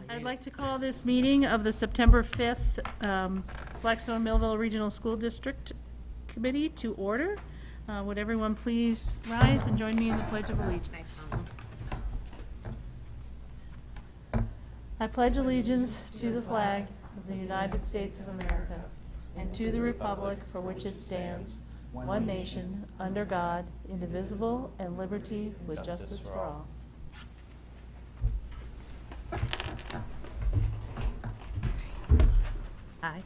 I'd like to call this meeting of the September 5th Blackstone Millville Regional School District Committee to order. Would everyone please rise and join me in the Pledge of Allegiance? I pledge allegiance to the flag of the United States of America and to the republic for which it stands, one nation, under God, indivisible, and liberty with justice for all. Hi.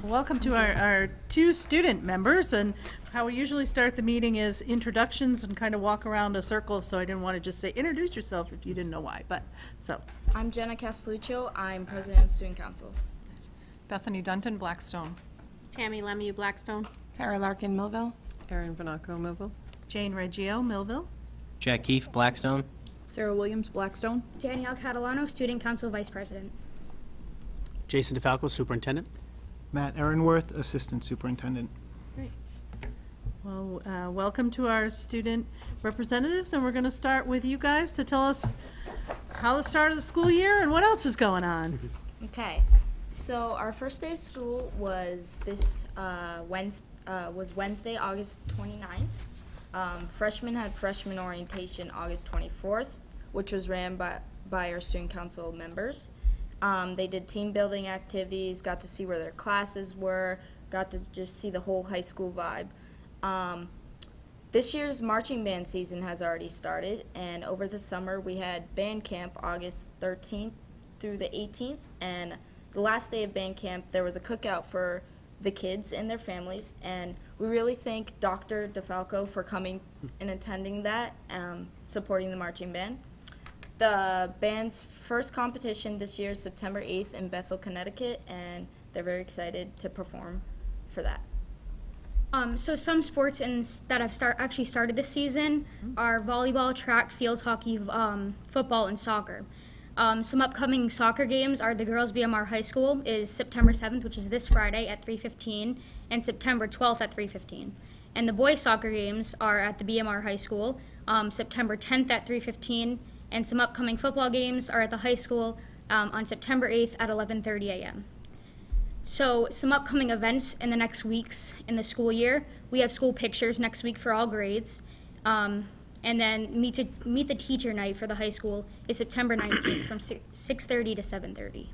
Welcome to our two student members, and how we usually start the meeting is introductions and kind of walk around a circle, so I didn't want to just say introduce yourself if you didn't know why, but so. I'm Jenna Castelluccio. I'm president of Student Council. Bethany Dunton, Blackstone. Tammy Lemieux, Blackstone. Tara Larkin, Millville. Erin Vanaco, Millville. Jane Reggio, Millville. Jack Keefe, Blackstone. Sarah Williams, Blackstone. Danielle Catalano, Student Council Vice President. Jason DeFalco, Superintendent. Matt Aaronworth, Assistant Superintendent. Great. Well, welcome to our student representatives, and we're going to start with you guys to tell us how the start of the school year and what else is going on. Okay, so our first day of school was this Wednesday, August 29th. Freshmen had freshman orientation August 24th, which was ran by our student council members. They did team building activities, got to see where their classes were, got to just see the whole high school vibe. This year's marching band season has already started, and over the summer we had band camp August 13th through the 18th, and the last day of band camp there was a cookout for the kids and their families, and we really thank Dr. DeFalco for coming and attending that, supporting the marching band. The band's first competition this year is September 8th in Bethel, Connecticut, and they're very excited to perform for that. So some sports that have actually started this season are volleyball, track, field hockey, football, and soccer. Some upcoming soccer games are the girls' BMR High School is September 7th, which is this Friday at 3:15, and September 12th at 3:15. And the boys' soccer games are at the BMR High School September 10th at 3:15, and some upcoming football games are at the high school on September 8th at 11:30 a.m. So some upcoming events in the next weeks in the school year, we have school pictures next week for all grades. And then meet the teacher night for the high school is September 19th from 6:30 to 7:30.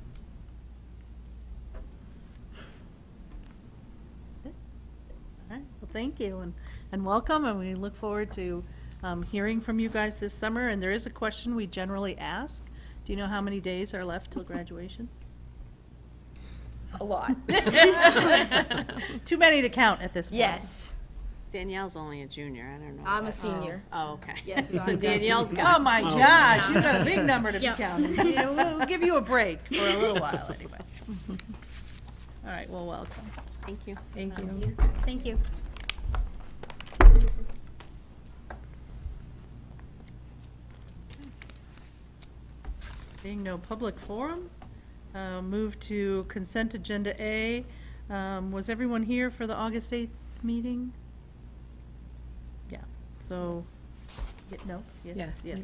All right. Well, thank you and welcome, and we look forward to hearing from you guys this summer. And there is a question we generally ask. Do you know how many days are left till graduation? A lot. Too many to count at this point. Yes. Danielle's only a junior. I don't know. I'm a senior. Oh, okay. Yes, so so I'm Danielle's got. Oh my gosh, you've got a big number to be Yep. counting. Yeah, we'll give you a break for a little while anyway. All right, well, welcome. Thank you. Thank you. Thank you. Being no public forum, move to consent agenda A. Was everyone here for the August 8th meeting? Yeah, so, no? Yes, yeah.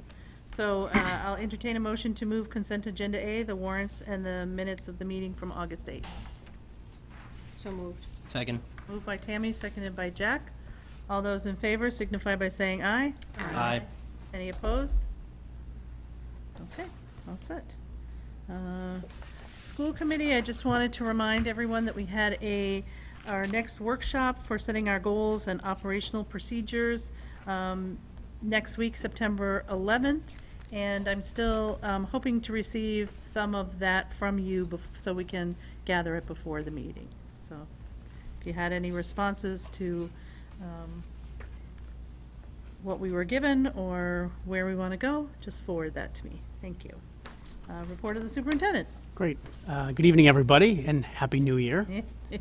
So I'll entertain a motion to move consent agenda A, the warrants and the minutes of the meeting from August 8th. So moved. Second. Moved by Tammy, seconded by Jack. All those in favor signify by saying aye. Aye. Any opposed? Okay, all set. School committee, I just wanted to remind everyone that we had our next workshop for setting our goals and operational procedures next week, September 11th, and I'm still hoping to receive some of that from you so we can gather it before the meeting. So if you had any responses to what we were given or where we want to go, just forward that to me. Thank you. Report of the superintendent. Great. Good evening, everybody, and Happy New Year. I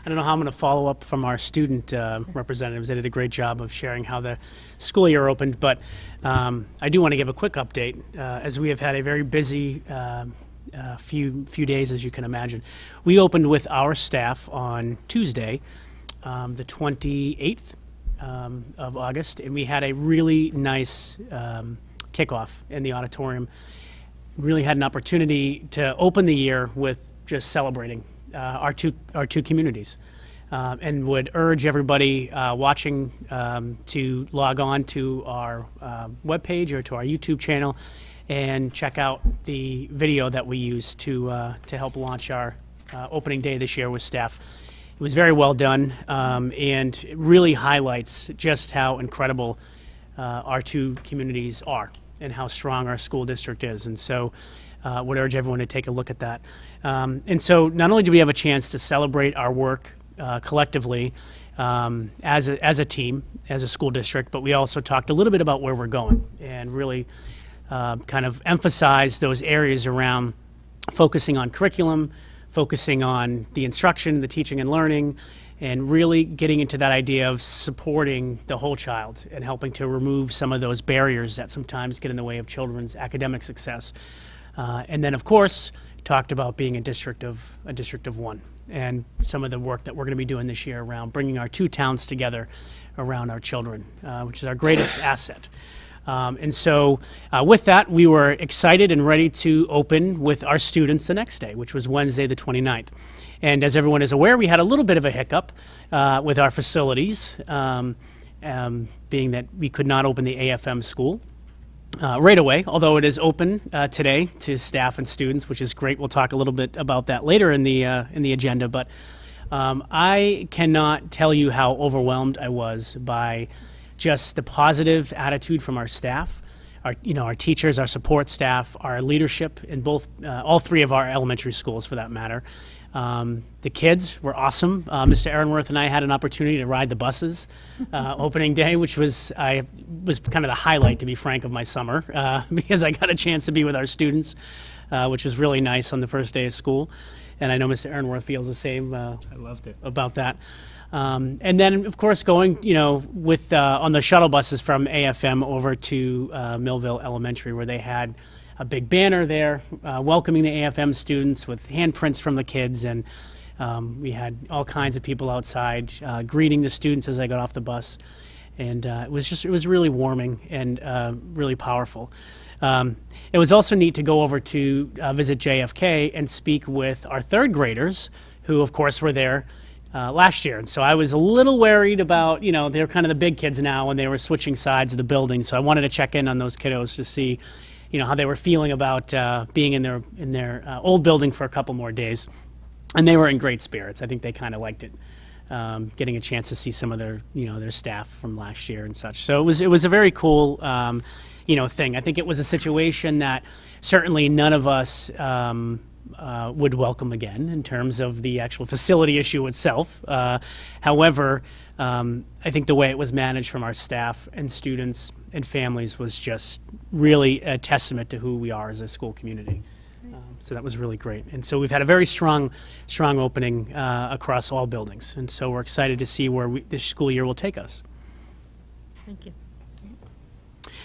don't know how I'm going to follow up from our student representatives. They did a great job of sharing how the school year opened, but I do want to give a quick update, as we have had a very busy few days, as you can imagine. We opened with our staff on Tuesday, the 28th of August, and we had a really nice kickoff in the auditorium. really had an opportunity to open the year with just celebrating our two communities. And would urge everybody watching to log on to our webpage or to our YouTube channel and check out the video that we used to help launch our opening day this year with staff. It was very well done, and it really highlights just how incredible our two communities are and how strong our school district is. And so would urge everyone to take a look at that. And so not only do we have a chance to celebrate our work collectively as a team, as a school district, but we also talked a little bit about where we're going and really kind of emphasize those areas around focusing on curriculum, focusing on the instruction, the teaching and learning, and really getting into that idea of supporting the whole child and helping to remove some of those barriers that sometimes get in the way of children's academic success. And then, of course, talked about being a district of one, and some of the work that we're going to be doing this year around bringing our two towns together around our children, which is our greatest asset. And so with that, we were excited and ready to open with our students the next day, which was Wednesday the 29th. And as everyone is aware, we had a little bit of a hiccup with our facilities, being that we could not open the AFM school right away, although it is open today to staff and students, which is great. We'll talk a little bit about that later in the agenda. But I cannot tell you how overwhelmed I was by just the positive attitude from our staff, our teachers, our support staff, our leadership in all three of our elementary schools, for that matter. The kids were awesome. Mr. Aaronworth and I had an opportunity to ride the buses opening day, which was kind of the highlight, to be frank, of my summer, because I got a chance to be with our students, which was really nice on the first day of school. And I know Mr. Aaronworth feels the same. I loved it. About that. And then, of course, going, with on the shuttle buses from AFM over to Millville Elementary, where they had a big banner there welcoming the AFM students with handprints from the kids, and we had all kinds of people outside greeting the students as they got off the bus, and it was really warming and really powerful. It was also neat to go over to visit JFK and speak with our third graders, who, of course, were there last year. And so I was a little worried about, they're kind of the big kids now, and they were switching sides of the building. So I wanted to check in on those kiddos to see, how they were feeling about being in their old building for a couple more days. And they were in great spirits. I think they kind of liked it, getting a chance to see some of their, their staff from last year and such. So it was a very cool, thing. I think it was a situation that certainly none of us would welcome again in terms of the actual facility issue itself. However, I think the way it was managed from our staff and students and families was just really a testament to who we are as a school community. So that was really great. And so we've had a very strong opening across all buildings. And so we're excited to see where this school year will take us. Thank you.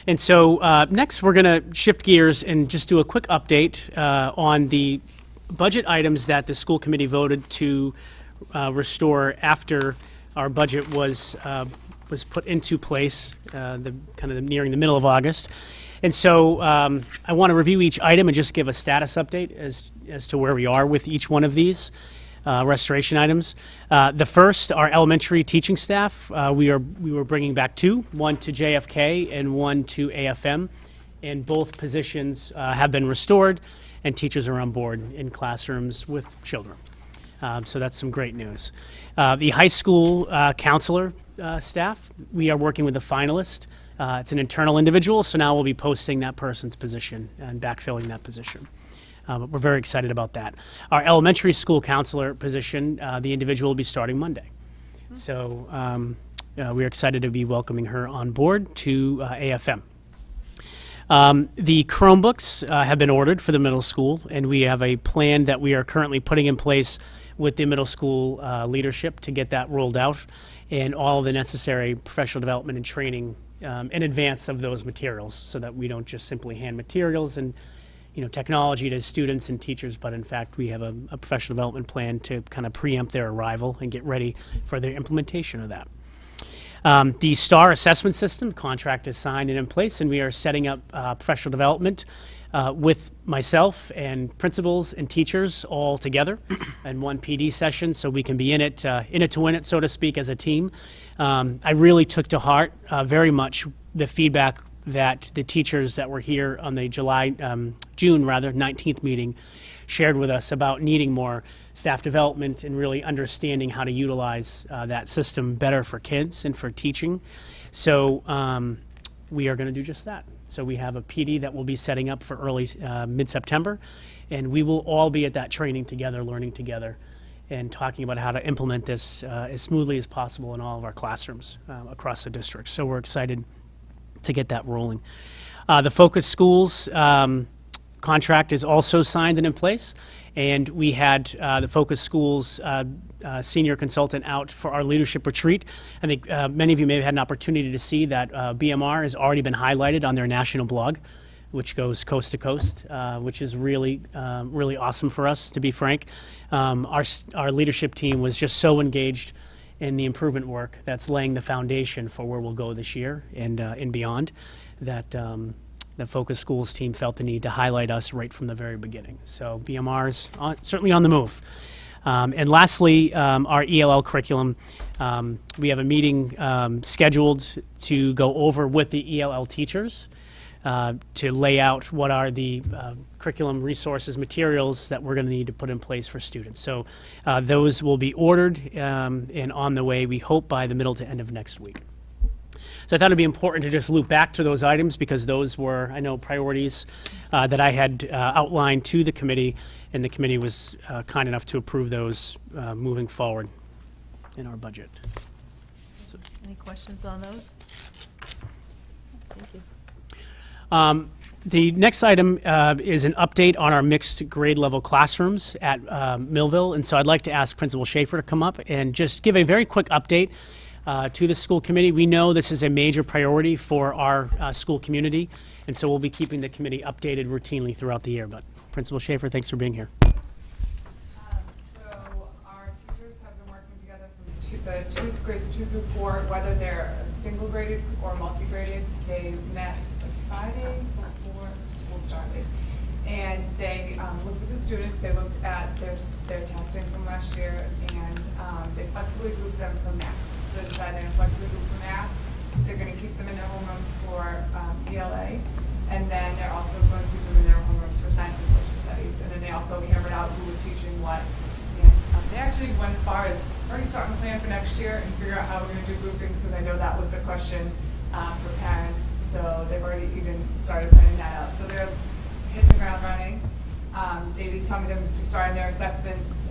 And so next we're going to shift gears and just do a quick update on the budget items that the school committee voted to restore after our budget was put into place, nearing the middle of August. And so I want to review each item and just give a status update as to where we are with each one of these restoration items. The first, our elementary teaching staff, we were bringing back two, one to JFK and one to AFM, and both positions have been restored, and teachers are on board in classrooms with children. So that's some great news. The high school counselor staff, we are working with a finalist. It's an internal individual, so now we'll be posting that person's position and backfilling that position. But we're very excited about that. Our elementary school counselor position, the individual will be starting Monday. So we're excited to be welcoming her on board to AFM. The Chromebooks have been ordered for the middle school, and we have a plan that we are currently putting in place with the middle school leadership to get that rolled out, and all of the necessary professional development and training in advance of those materials, so that we don't just simply hand materials and technology to students and teachers, but in fact we have a professional development plan to kind of preempt their arrival and get ready for their implementation of that. The STAR assessment system contract is signed and in place, and we are setting up professional development with myself and principals and teachers all together in one PD session, so we can be in it to win it, so to speak, as a team. I really took to heart very much the feedback that the teachers that were here on the June 19th meeting shared with us about needing more staff development and really understanding how to utilize that system better for kids and for teaching. So we are going to do just that. So we have a PD that will be setting up for early mid-September, and we will all be at that training together, learning together, and talking about how to implement this as smoothly as possible in all of our classrooms across the district. So we're excited to get that rolling. The Focus Schools contract is also signed and in place, and we had the Focus Schools senior consultant out for our leadership retreat. I think many of you may have had an opportunity to see that BMR has already been highlighted on their national blog, which goes coast to coast, which is really, really awesome for us, to be frank. Our leadership team was just so engaged in the improvement work that's laying the foundation for where we'll go this year and beyond, that the Focus Schools team felt the need to highlight us right from the very beginning. So BMR is certainly on the move. And lastly, our ELL curriculum, we have a meeting scheduled to go over with the ELL teachers to lay out what are the curriculum resources, materials that we're going to need to put in place for students. So those will be ordered and on the way, we hope, by the middle to end of next week. So I thought it'd be important to just loop back to those items, because those were, I know, priorities that I had outlined to the committee, and the committee was kind enough to approve those moving forward in our budget. So, Any questions on those? Thank you. The next item is an update on our mixed grade level classrooms at Millville, and so I'd like to ask Principal Schaefer to come up and just give a very quick update to the school committee. We know this is a major priority for our school community, and so we'll be keeping the committee updated routinely throughout the year. But Principal Schaefer, thanks for being here. So our teachers have been working together from the grades 2 through 4, whether they're single graded or multi-graded. They met Friday before school started, and they looked at the students. They looked at their testing from last year, and they flexibly grouped them for math. So they decided to flexibly group for math. They're going to keep them in their homerooms for ELA, and then they're also going to keep them in their homerooms for science and social studies. And then they also hammered out who was teaching what. And they actually went as far as already starting to plan for next year and figure out how we're going to do groupings, because I know that was a question for parents. So they've already even started planning that out. So they're hitting the ground running. They did tell me them to start in their assessments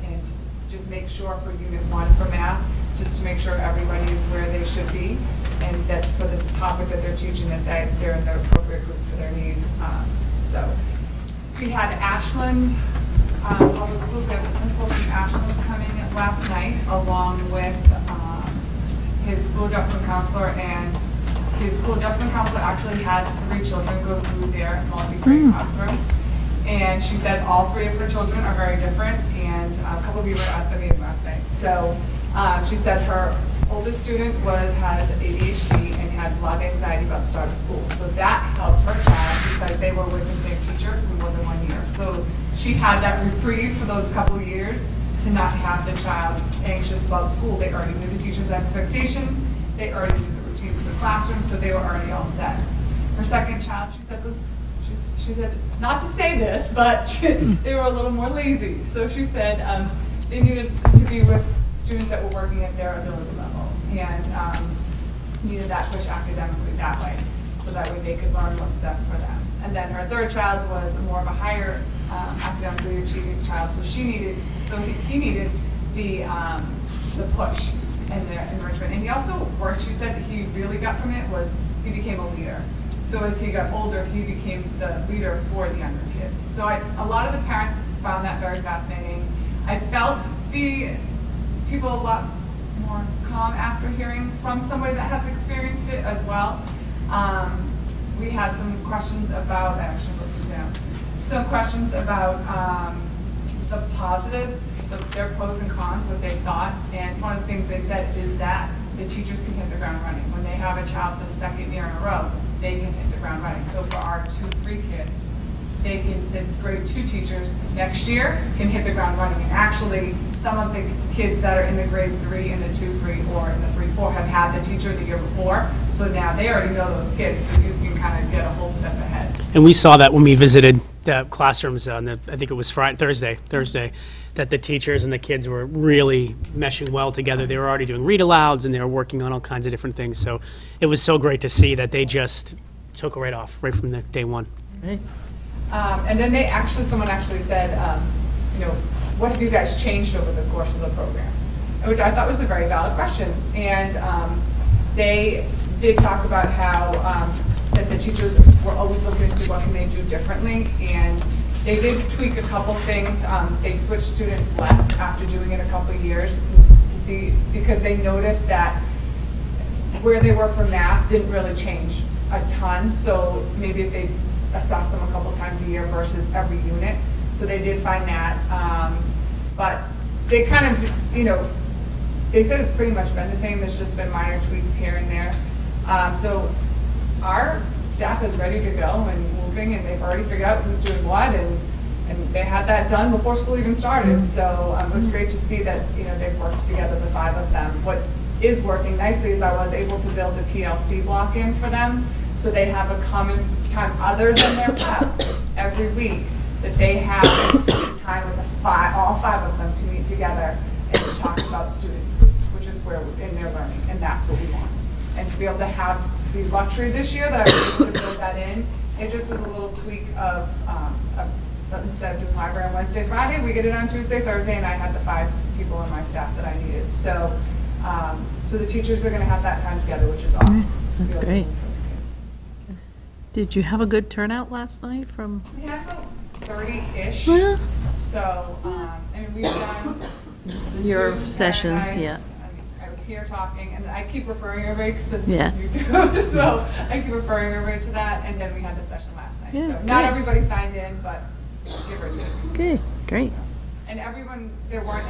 and just make sure for Unit 1 for math, just to make sure everybody is where they should be, and that for this topic that they're teaching, that they're in the appropriate group for their needs. So we had Ashland, public schools, we had the principal from Ashland coming last night, along with his school adjustment counselor, and his school adjustment counselor actually had 3 children go through their multi-grade classroom. And she said all 3 of her children are very different, and a couple of you were at the meeting last night. So she said her oldest student had ADHD and had a lot of anxiety about the start of school. So that helped her child, because they were with the same teacher for more than 1 year. So she had that reprieve for those couple of years to not have the child anxious about school. They already knew the teacher's expectations. They already knew the routines in the classroom, so they were already all set. Her second child, she said, she said, not to say this, but they were a little more lazy. So she said they needed to be with students that were working at their ability level, and needed that push academically that way, so that way they could learn what's best for them. And then her third child was more of a higher academically achieving child, so he needed the push and the enrichment. And he also worked, she said, that he really got from it was he became a leader. So as he got older, he became the leader for the younger kids. So a lot of the parents found that very fascinating. I felt the people a lot more calm after hearing from somebody that has experienced it as well. We had some questions about, I actually wrote them down, some questions about the positives, their pros and cons, what they thought. And one of the things they said is that the teachers can hit the ground running. When they have a child for the 2nd year in a row, they can hit the ground running. So for our 2-3 kids, the grade 2 teachers next year can hit the ground running. And actually, some of the kids that are in the grade 3 and the 2-3 or in the 3-4 have had the teacher the year before. So now they already know those kids, so you can kind of get a whole step ahead. And we saw that when we visited the classrooms on I think it was Thursday, that the teachers and the kids were really meshing well together. They were already doing read-alouds and they were working on all kinds of different things. So it was so great to see that they just took right off, right from the day one. Right. And then someone actually said, what have you guys changed over the course of the program? Which I thought was a very valid question. And they did talk about how that the teachers were always looking to see what can they do differently. And they did tweak a couple things. They switched students less after doing it a couple years to see, because they noticed that where they were for math didn't really change a ton. So maybe if they assess them a couple times a year versus every unit. So they did find that. But they kind of, they said it's pretty much been the same. There's just been minor tweaks here and there. So our staff is ready to go and moving, and they've already figured out who's doing what, and they had that done before school even started. So it was great to see that they've worked together, the 5 of them. What is working nicely is I was able to build a PLC block in for them, so they have a common time other than their prep every week that they have time with all 5 of them to meet together and to talk about students, which is where in their learning, and that's what we want. And to be able to have the luxury this year that I was able to build that in, it just was a little tweak of instead of doing library on Wednesday, Friday, we get it on Tuesday, Thursday, and I had the 5 people in my staff that I needed. So, so the teachers are going to have that time together, which is awesome. That's great. Did you have a good turnout last night from? We had about 30-ish. Well, so, we've done your the sessions, Paradise. yeah. I was here talking, and I keep referring everybody, since this is YouTube, so I keep referring everybody to that, and then we had the session last night. Yeah, so great. not everybody signed in, but give or take. Okay, great. So, and everyone, there weren't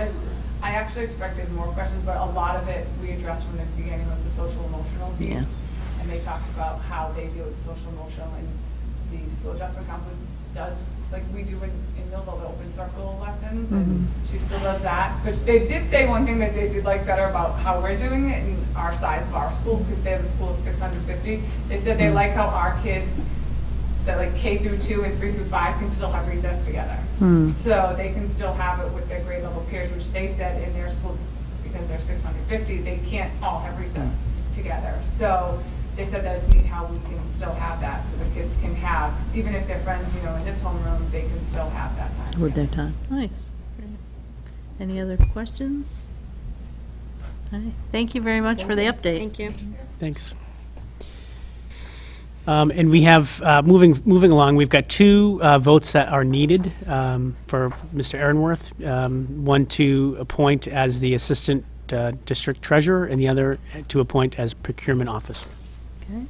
I actually expected more questions, but a lot of it we addressed from the beginning was the social emotional piece. Yeah. And they talked about how they deal with social emotional, and the school adjustment counselor does, like we do in Millville, the open circle lessons, and she still does that. But they did say one thing that they did like better about how we're doing it and our size of our school, because the school is 650. They said they like how our kids, that like K through 2 and 3 through 5 can still have recess together. So they can still have it with their grade level peers, which they said in their school, because they're 650, they can't all have recess together. So they said that it's neat how we can still have that, so the kids can have, even if they're friends, in this homeroom, they can still have that time. With their time. Nice. Great. Any other questions? All right. Thank you very much for the update. Thank you. Thanks. And we have, moving along, we've got 2 votes that are needed for Mr. Aaronworth. One to appoint as the Assistant District Treasurer, and the other to appoint as Procurement Officer. Okay.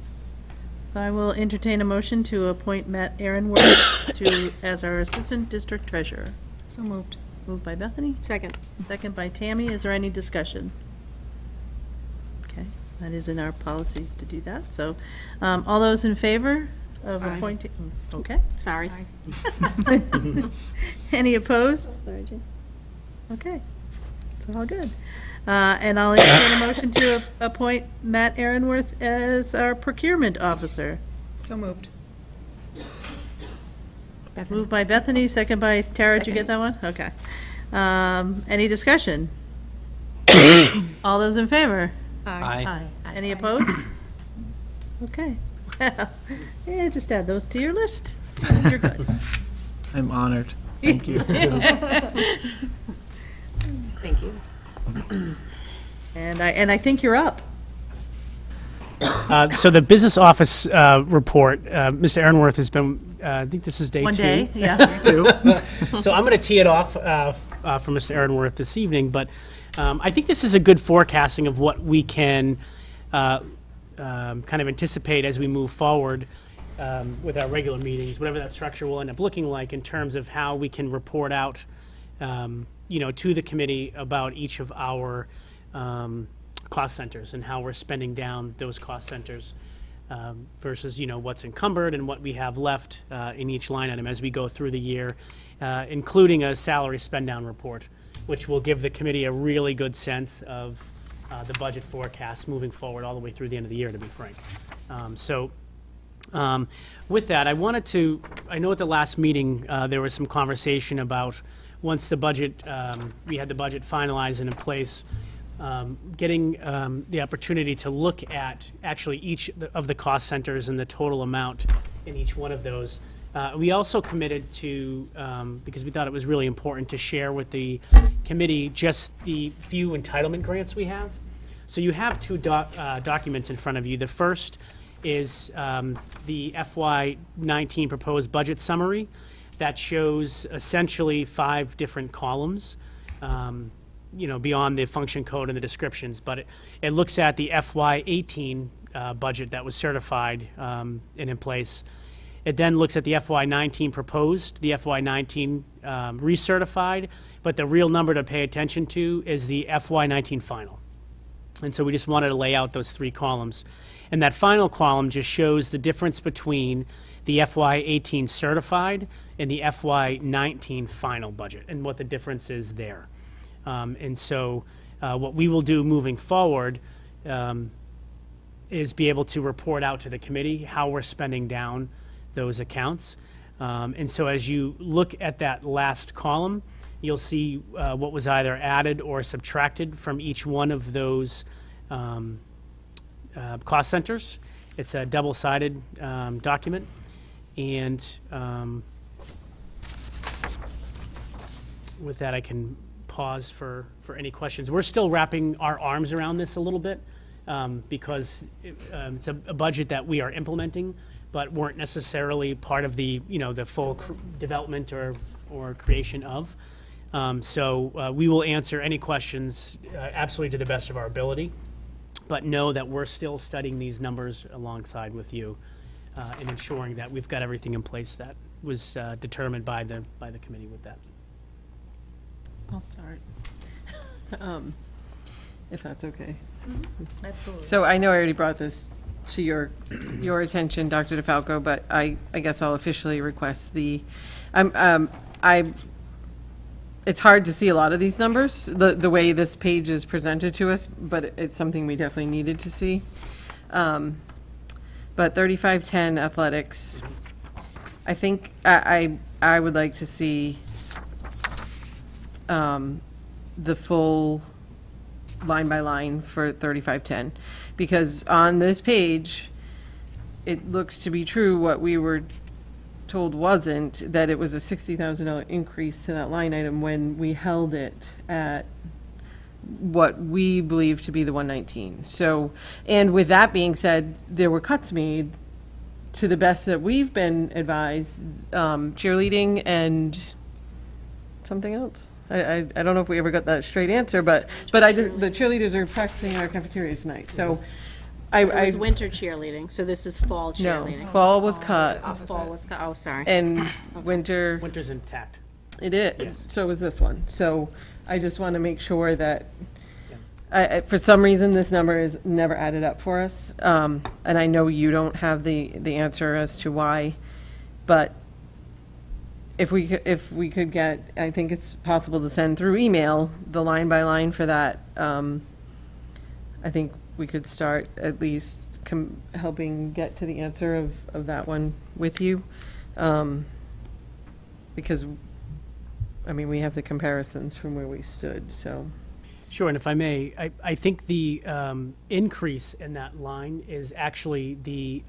So I will entertain a motion to appoint Matt Aaronworth as our Assistant District Treasurer. So moved. Moved by Bethany, Second. second by Tammy. Is there any discussion? Okay, that is in our policies to do that. So, all those in favor of Aye. appointing? Okay. Sorry. Any opposed? Sorry, Jane. Okay, it's all good. And I'll entertain a motion to appoint Matt Aaronworth as our Procurement Officer. So moved. Moved by Bethany, second by Tara. Did you get that one? Okay. Any discussion? All those in favor? Aye. Any opposed? Okay. Yeah, just add those to your list. You're good. I'm honored. Thank you. Thank you. And I think you're up. So the business office report, Mr. Aaronworth has been, I think this is day 2. One day, yeah. 2. So I'm going to tee it off for Mr. Aaronworth this evening, but I think this is a good forecasting of what we can kind of anticipate as we move forward with our regular meetings, whatever that structure will end up looking like in terms of how we can report out, to the committee about each of our cost centers and how we're spending down those cost centers. versus, what's encumbered and what we have left in each line item as we go through the year, including a salary spend down report, which will give the committee a really good sense of the budget forecast moving forward all the way through the end of the year, to be frank. With that, I know at the last meeting there was some conversation about once the budget, we had the budget finalized and in place, getting the opportunity to look at actually each of the cost centers and the total amount in each one of those. We also committed to, because we thought it was really important to share with the committee just the few entitlement grants we have. So you have two documents in front of you. The first is the FY19 proposed budget summary that shows essentially 5 different columns, beyond the function code and the descriptions. But it looks at the FY18 budget that was certified and in place. It then looks at the FY19 proposed, the FY19 recertified, but the real number to pay attention to is the FY19 final. And so we just wanted to lay out those 3 columns. And that final column just shows the difference between the FY18 certified and the FY19 final budget and what the difference is there. And so what we will do moving forward is be able to report out to the committee how we're spending down those accounts. And so as you look at that last column, you'll see what was either added or subtracted from each one of those cost centers. It's a double-sided document. And with that, I can pause for any questions. We're still wrapping our arms around this a little bit because it's a budget that we are implementing, but weren't necessarily part of the the full development or creation of. So we will answer any questions absolutely to the best of our ability, but know that we're still studying these numbers alongside with you and ensuring that we've got everything in place that was determined by the committee with that. I'll start, if that's okay. Absolutely. So I know I already brought this to your attention, Dr. DeFalco, but I guess I'll officially request it's hard to see a lot of these numbers, the way this page is presented to us, but it's something we definitely needed to see. But 3510 athletics, I think I would like to see the full line by line for 3510, because on this page it looks to be true what we were told wasn't, that it was a $60,000 increase to that line item when we held it at what we believe to be the 119. So, and with that being said, there were cuts made to the best that we've been advised, cheerleading and something else. I don't know if we ever got that straight answer, but the cheerleaders are practicing in our cafeteria tonight. So It was winter cheerleading, so this is fall cheerleading. No, fall was cut. Fall was cut, oh, sorry. And winter's intact. It is. Yes. So is this one. So I just want to make sure that, for some reason, this number is never added up for us. And I know you don't have the answer as to why, but if we could get, I think it's possible to send through email the line by line for that. I think we could start at least helping get to the answer of that one with you. Because, I mean, we have the comparisons from where we stood, so. Sure, and if I may, I think the increase in that line is actually the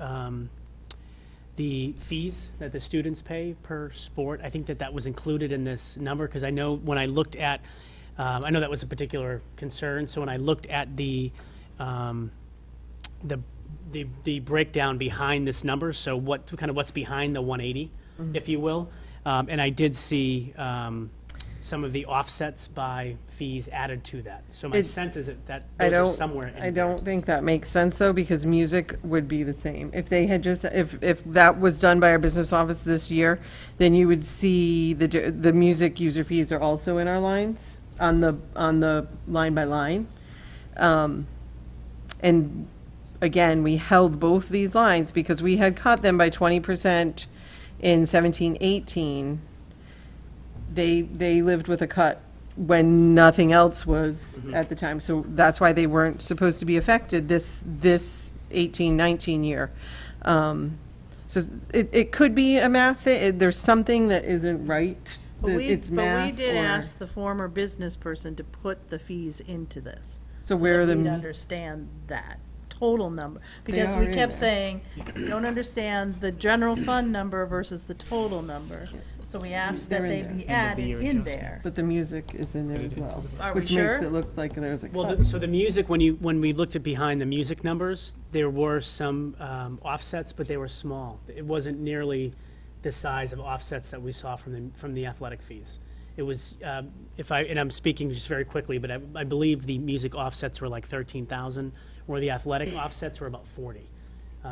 fees that the students pay per sport. I think that was included in this number, because I know when I looked at, I know that was a particular concern, so when I looked at the breakdown behind this number, so what's behind the 180, if you will, and I did see some of the offsets by fees added to that. So my sense is that those are somewhere in I don't think that makes sense, though, because music would be the same. If they had just, if that was done by our business office this year, then you would see the music user fees are also in our lines on the line by line. And again, we held both these lines because we had cut them by 20% in 17, 18. They lived with a cut when nothing else was at the time. So that's why they weren't supposed to be affected this 18, 19 year. So it could be a math thing. There's something that isn't right. But It's we math did or- ask the former business person to put the fees into this. So where are that the we'd m- understand that total number. Because are we in kept there. saying, you don't understand the general fund number versus the total number. So we asked that They're in they there. be And the added year in adjustments. there. But the music is in there as well, Are we which sure? makes it look like there's a Well, cut. so the music, when we looked at behind the music numbers, there were some offsets, but they were small. It wasn't nearly the size of offsets that we saw from the athletic fees. It was, and I'm speaking just very quickly, but I believe the music offsets were like 13,000, where the athletic offsets were about 40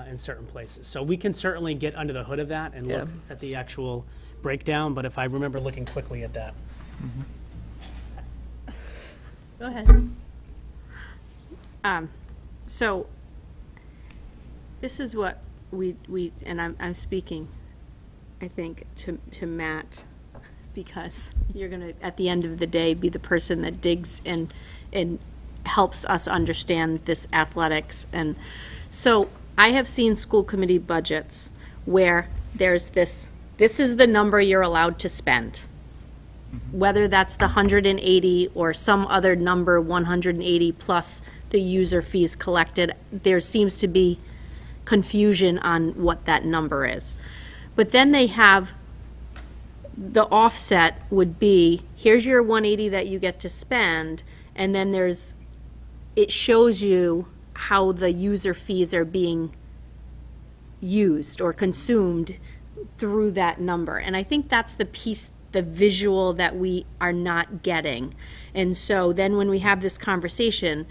in certain places. So we can certainly get under the hood of that and look at the actual breakdown, but if I remember looking quickly at that. Go ahead. So, this is what we and I'm speaking, I think, to Matt, because you're gonna, at the end of the day, be the person that digs and helps us understand this athletics. And so, I have seen school committee budgets where there's this is the number you're allowed to spend. Whether that's the 180 or some other number, 180 plus the user fees collected, there seems to be confusion on what that number is. But then they have, the offset would be, here's your 180 that you get to spend, and then it shows you how the user fees are being used or consumed through that number. And I think that's the piece, the visual that we are not getting. And so then when we have this conversation,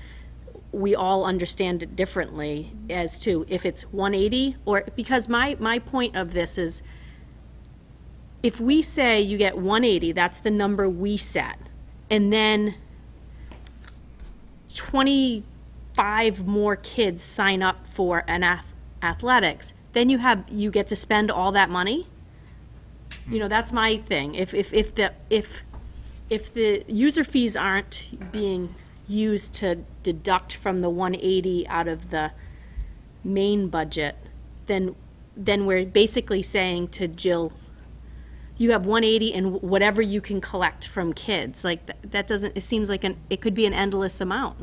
we all understand it differently as to if it's 180 or, because my point of this is, if we say you get 180, that's the number we set, and then 25 more kids sign up for an athletics, then you get to spend all that money? You know, that's my thing. If the user fees aren't being used to deduct from the 180 out of the main budget, then we're basically saying to Jill, you have 180 and whatever you can collect from kids. Like, that doesn't, it seems like it could be an endless amount.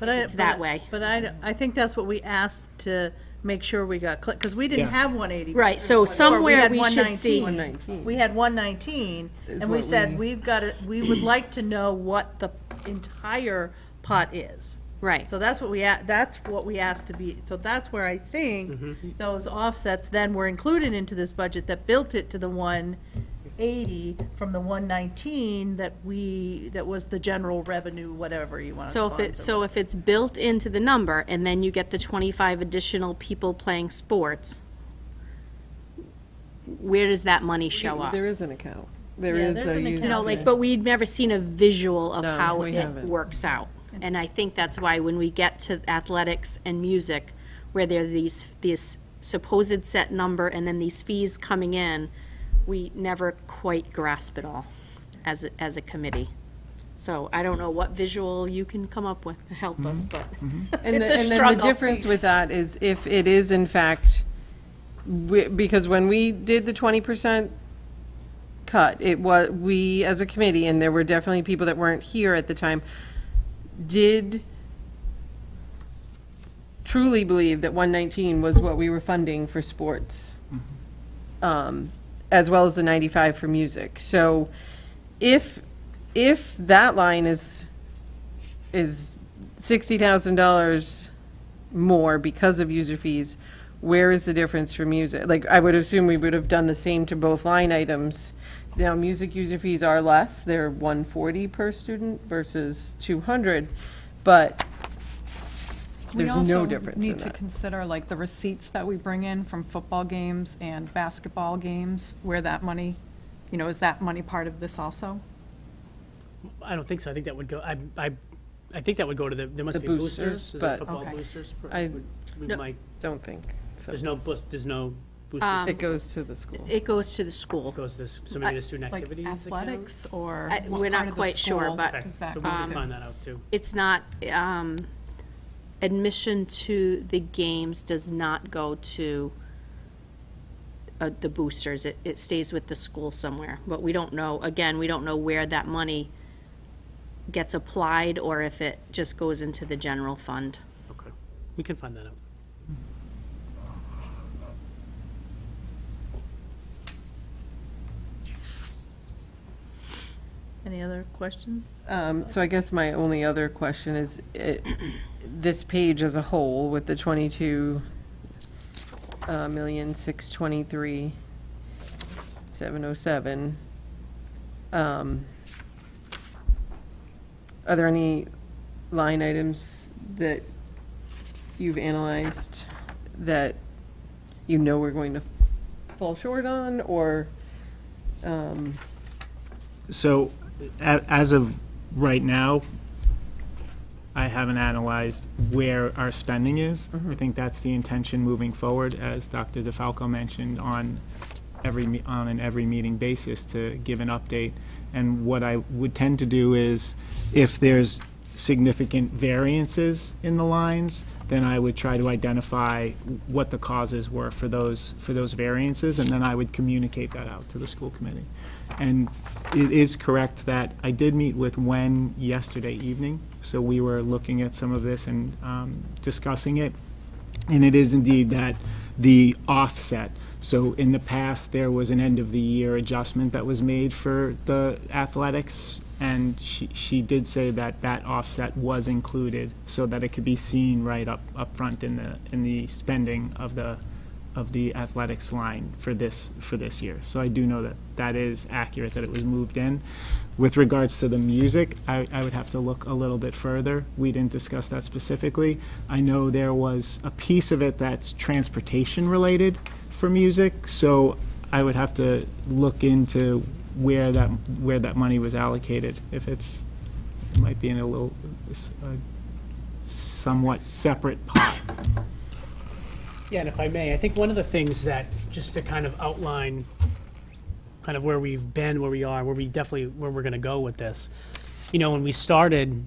But It's that way. But I think that's what we asked to make sure we got, because we didn't Yeah. have 180. Right, so somewhere had we should see. 119. We had 119, and we what said, we- we would like to know what the entire pot is. Right. So that's what we asked to be, so that's where I think those offsets then were included into this budget that built it to the 180 from the 119 that was the general revenue, whatever you want to So call if it. if it's built into the number, and then you get the 25 additional people playing sports, where does that money show up? There is an account. There Yeah, is there's a an user account. No, like, fee. but we've never seen a visual of No, how we it haven't. works out. And I think that's why when we get to athletics and music, where there are these supposed set number and then these fees coming in, we never quite grasp it all as a committee. So I don't know what visual you can come up with to help us, but And it's the- a and then struggle. the difference with that is if it is in fact, because when we did the 20% cut, it was, we as a committee, and there were definitely people that weren't here at the time, did truly believe that 119 was what we were funding for sports, as well as the 95 for music. So if that line is $60,000 more because of user fees, where is the difference for music? Like, I would assume we would have done the same to both line items. Now, music user fees are less, they're 140 per student versus 200, but there's no difference We in need to that. consider, like, the receipts that we bring in from football games and basketball games, where that money, is that money part of this also? I don't think so. I think that would go, I think that would go to there must The be boosters, boosters. Is it but- football Okay. boosters? We No. might, Don't think so. there's no boosters. It goes to the school. It goes to the school. Goes this, so maybe the student Like activities account? athletics or? what We're not part of the quite sure, school but, Okay, does that so go we can to? find that out too. It's not, admission to the games does not go to the boosters. It stays with the school somewhere. But we don't know, again, we don't know where that money gets applied or if it just goes into the general fund. Okay, we can find that out. Any other questions? So I guess my only other question is, this page as a whole with the 22,623,707, are there any line items that you've analyzed that you know we're going to fall short on, or? So, as of right now, I haven't analyzed where our spending is. I think that's the intention moving forward, as Dr. DeFalco mentioned, on an every meeting basis to give an update. And what I would tend to do is, if there's significant variances in the lines, then I would try to identify what the causes were for those variances, and then I would communicate that out to the school committee. And it is correct that I did meet with Wen yesterday evening, so we were looking at some of this and discussing it. And it is indeed that the offset. So in the past, there was an end-of-the-year adjustment that was made for the athletics, and she did say that that offset was included so that it could be seen right up front in the spending of the athletics line for this year. So I do know that that is accurate, that it was moved in. With regards to the music, I would have to look a little bit further. We didn't discuss that specifically. I know there was a piece of it that's transportation related for music, so I would have to look into where that money was allocated. If it might be in a somewhat separate pot. Yeah, and if I may, I think one of the things that, just to kind of outline kind of where we've been, where we are, where we're going to go with this. You know, when we started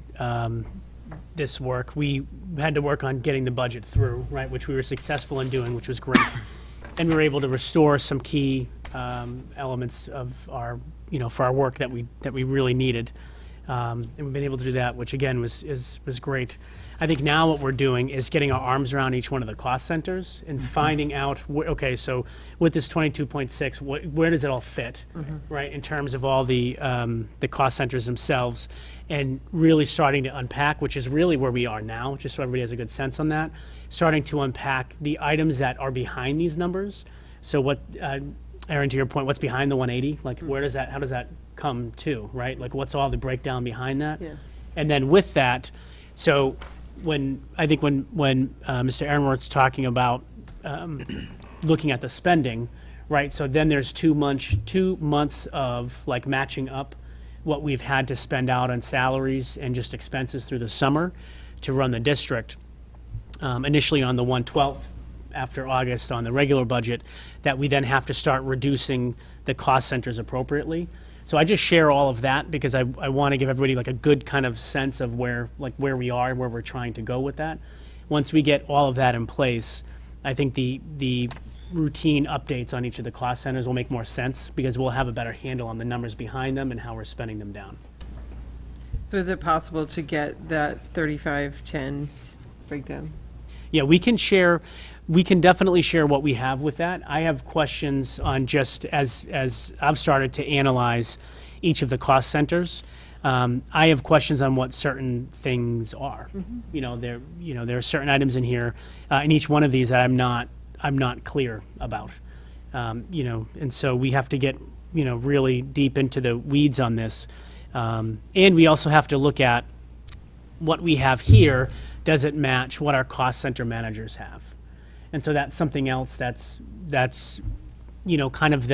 this work, we had to work on getting the budget through, right, which we were successful in doing, which was great. And we were able to restore some key elements of our, for our work that we really needed. And we've been able to do that, which again was great. I think now what we're doing is getting our arms around each one of the cost centers and finding out, okay, so with this 22.6, where does it all fit, right, in terms of all the cost centers themselves, and really starting to unpack, which is really where we are now, just so everybody has a good sense on that, starting to unpack the items that are behind these numbers. So what, Erin, to your point, what's behind the 180? Like, how does that come to, right? Like, what's all the breakdown behind that? Yeah. And then with that, so when Mr. Aaronworth's talking about looking at the spending, right? So then there's 2 months of like matching up what we've had to spend out on salaries and just expenses through the summer to run the district. Initially on the 1/12th after August on the regular budget, that we then have to start reducing the cost centers appropriately. So I just share all of that because I want to give everybody like a good kind of sense of where we are and where we're trying to go with that. Once we get all of that in place, I think the routine updates on each of the cost centers will make more sense because we'll have a better handle on the numbers behind them and how we're spending them down. So is it possible to get that 3510 breakdown? Yeah, we can definitely share what we have with that. I have questions on just as I've started to analyze each of the cost centers. I have questions on what certain things are. There are certain items in here in each one of these that I'm not clear about. And so we have to get really deep into the weeds on this, and we also have to look at what we have here. Does it match what our cost center managers have? And so that's something else that's kind of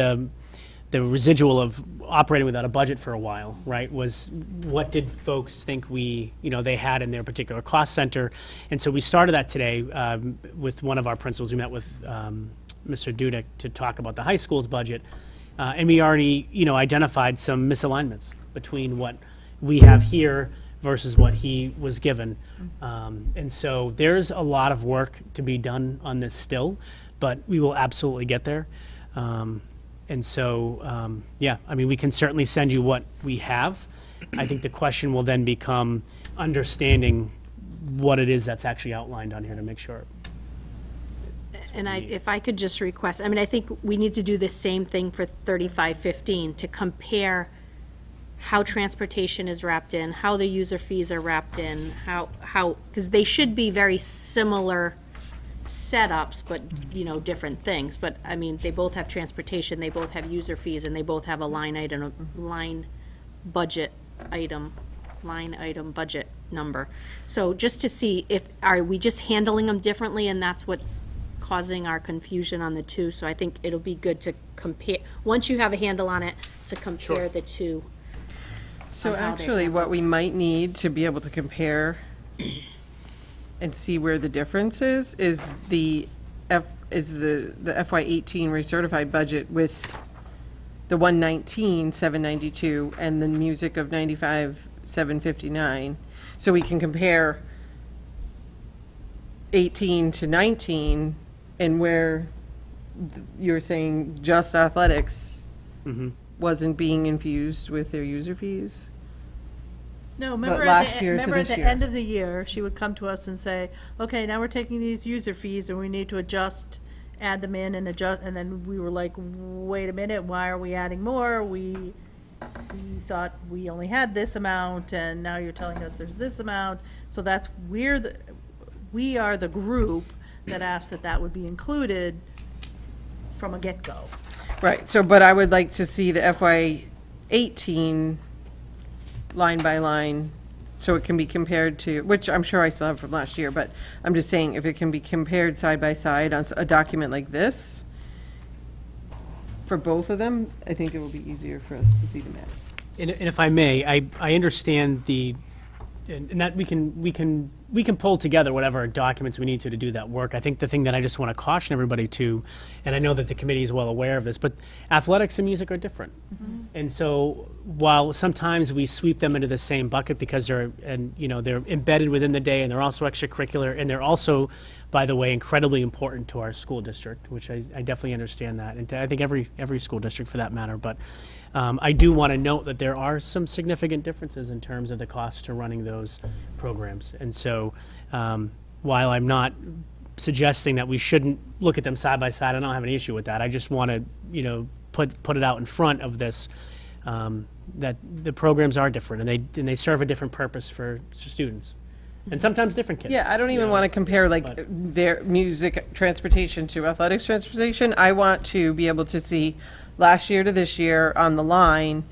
the residual of operating without a budget for a while, right, was what did folks think they had in their particular cost center. And so we started that today with one of our principals. We met with Mr. Dudek to talk about the high school's budget. And we already, identified some misalignments between what we have here versus what he was given. And so there's a lot of work to be done on this still, but we will absolutely get there. And so, we can certainly send you what we have. I think the question will then become understanding what it is that's actually outlined on here to make sure. And if I could just request, I think we need to do the same thing for 3515 to compare how transportation is wrapped in, how the user fees are wrapped in, how, because they should be very similar setups, but, different things. But, they both have transportation, they both have user fees, and they both have a line item budget number. So just to see are we just handling them differently, and that's what's causing our confusion on the two. So I think it'll be good to compare, once you have a handle on it, to compare the two. So actually, what we might need to be able to compare and see where the difference is the FY18 recertified budget with the 119,792 and the music of 95,759. So we can compare 18 to 19, and where you're saying just athletics wasn't being infused with their user fees. No, remember at the end of the year, she would come to us and say, okay, now we're taking these user fees and we need to add them in and adjust, and then we were like, wait a minute, why are we adding more? We thought we only had this amount, and now you're telling us there's this amount. So that's, we are the group that asked that would be included from a get-go. Right, so, but I would like to see the FY18 line by line, so it can be compared to, which I'm sure I still have from last year, but I'm just saying if it can be compared side by side on a document like this, for both of them, I think it will be easier for us to see the math. And if I may, I understand and that we can pull together whatever documents we need to do that work. I think the thing that I just want to caution everybody to, and I know that the committee is well aware of this, but athletics and music are different. And so while sometimes we sweep them into the same bucket because they're embedded within the day, and they're also extracurricular, and they're also, by the way, incredibly important to our school district, which I definitely understand that, and I think every school district for that matter. But I do want to note that there are some significant differences in terms of the cost to running those programs. And so while I'm not suggesting that we shouldn't look at them side by side, I don't have an issue with that. I just want to, put it out in front of this, that the programs are different, and they serve a different purpose for students. And sometimes different kids. Yeah, I don't even want to compare their music transportation to athletics transportation. I want to be able to see last year to this year on the line,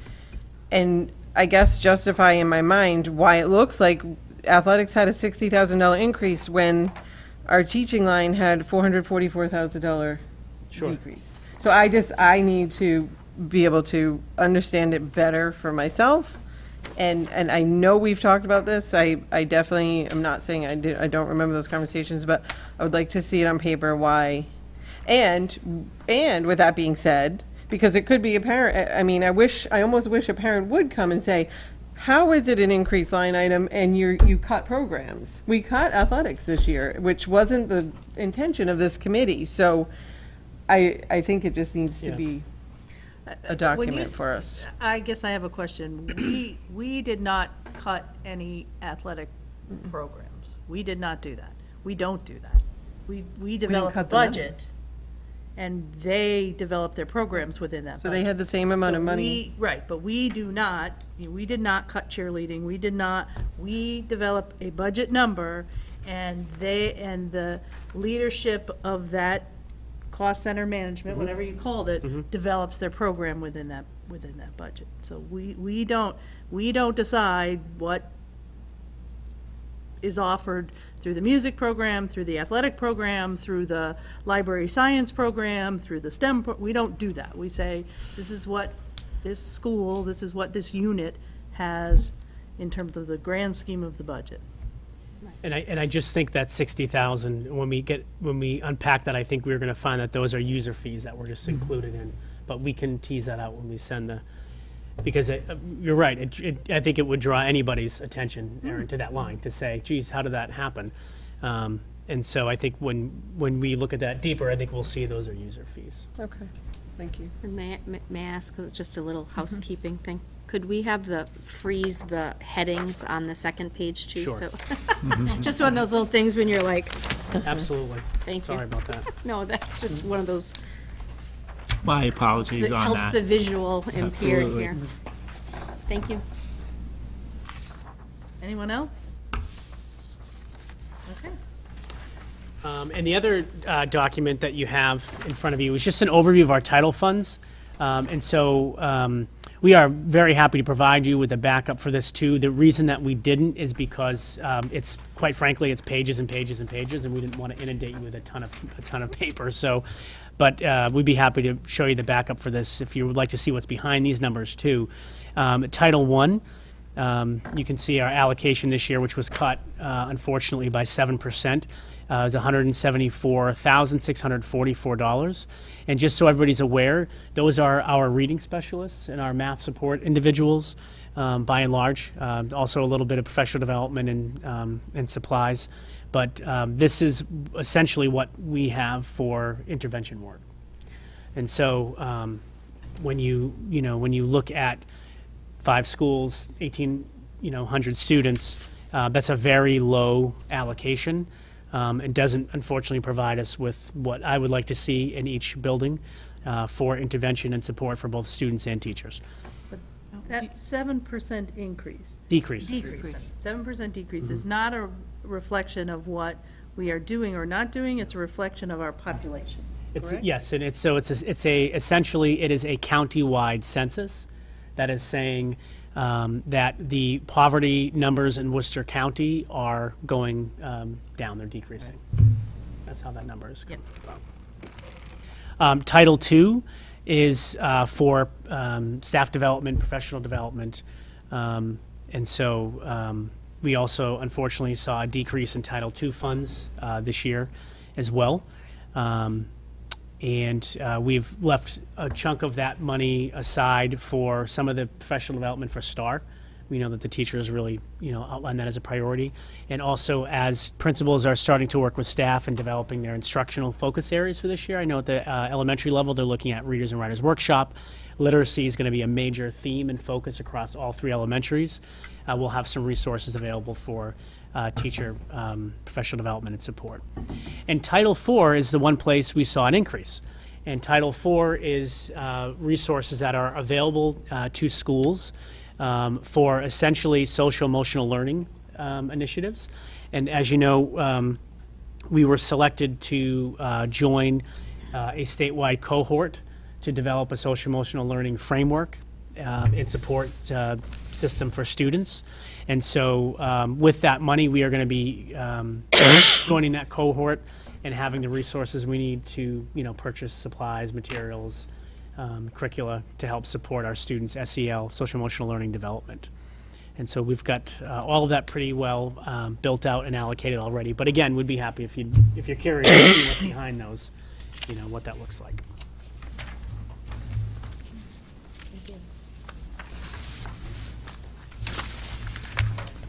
and I guess justify in my mind why it looks like athletics had a $60,000 increase when our teaching line had $444,000 decrease. So I need to be able to understand it better for myself. And I know we've talked about this. I definitely am not saying I don't remember those conversations, but I would like to see it on paper why. And with that being said, because it could be a parent, I almost wish a parent would come and say, how is it an increased line item and you cut programs? We cut athletics this year, which wasn't the intention of this committee. So I think it just needs to be a document for us. I guess I have a question. We did not cut any athletic programs. We did not do that. We don't do that. We developed a budget, and they developed their programs within that budget. So they had the same amount of money. Right, but we did not cut cheerleading. We developed a budget number, and the leadership of that cost center management, whatever you called it, develops their program within that budget. So we don't decide what is offered through the music program, through the athletic program, through the library science program, through the STEM, we don't do that. We say, this is what this school, this is what this unit has in terms of the grand scheme of the budget. And I just think that 60,000, when we unpack that, I think we're going to find that those are user fees that were just included in, but we can tease that out when we send the, because you're right, I think it would draw anybody's attention, Aaron, to that line, to say, geez, how did that happen? And so I think when we look at that deeper, I think we'll see those are user fees. Okay, thank you. And may I ask, just a little housekeeping thing? Could we have freeze the headings on the second page too? Sure. So just one of those little things when you're like, Absolutely. Thank you. Sorry about that. no, that's just one of those, My apologies that on helps that. the visual impaired Absolutely. here. Thank you. Anyone else? Okay. And the other document that you have in front of you is just an overview of our title funds. And so we are very happy to provide you with a backup for this too. The reason that we didn't is because it's, quite frankly, it's pages and pages and pages, and we didn't want to inundate you with a ton of paper. So, but we'd be happy to show you the backup for this if you would like to see what's behind these numbers too. Title I. You can see our allocation this year, which was cut, unfortunately, by 7%. Is $174,644. And just so everybody's aware, those are our reading specialists and our math support individuals, by and large. Also a little bit of professional development and supplies. But this is essentially what we have for intervention work. And so when you look at 5 schools, 1,800 students, that's a very low allocation. It doesn't, unfortunately, provide us with what I would like to see in each building for intervention and support for both students and teachers. That 7% increase. Decrease. 7% decrease is not a reflection of what we are doing or not doing, it's a reflection of our population, correct? Yes, and essentially it is a county-wide census that is saying that the poverty numbers in Worcester County are going down, they're decreasing. That's how that number is coming about. Title II is for staff development, professional development, and so we also unfortunately saw a decrease in Title II funds this year as well. And we've left a chunk of that money aside for some of the professional development for STAR. We know that the teachers really, outline that as a priority. And also, as principals are starting to work with staff and developing their instructional focus areas for this year, I know at the elementary level they're looking at Readers and Writers Workshop. Literacy is going to be a major theme and focus across all 3 elementaries. We'll have some resources available for teacher professional development and support. And Title IV is the one place we saw an increase. And Title IV is resources that are available to schools for essentially social emotional learning initiatives. And as you know, we were selected to join a statewide cohort to develop a social emotional learning framework and support system for students. And so with that money, we are going to be joining that cohort and having the resources we need to, purchase supplies, materials, curricula to help support our students' SEL, social emotional learning development. And so we've got all of that pretty well built out and allocated already. But again, we'd be happy if you're curious to see what's behind those, what that looks like.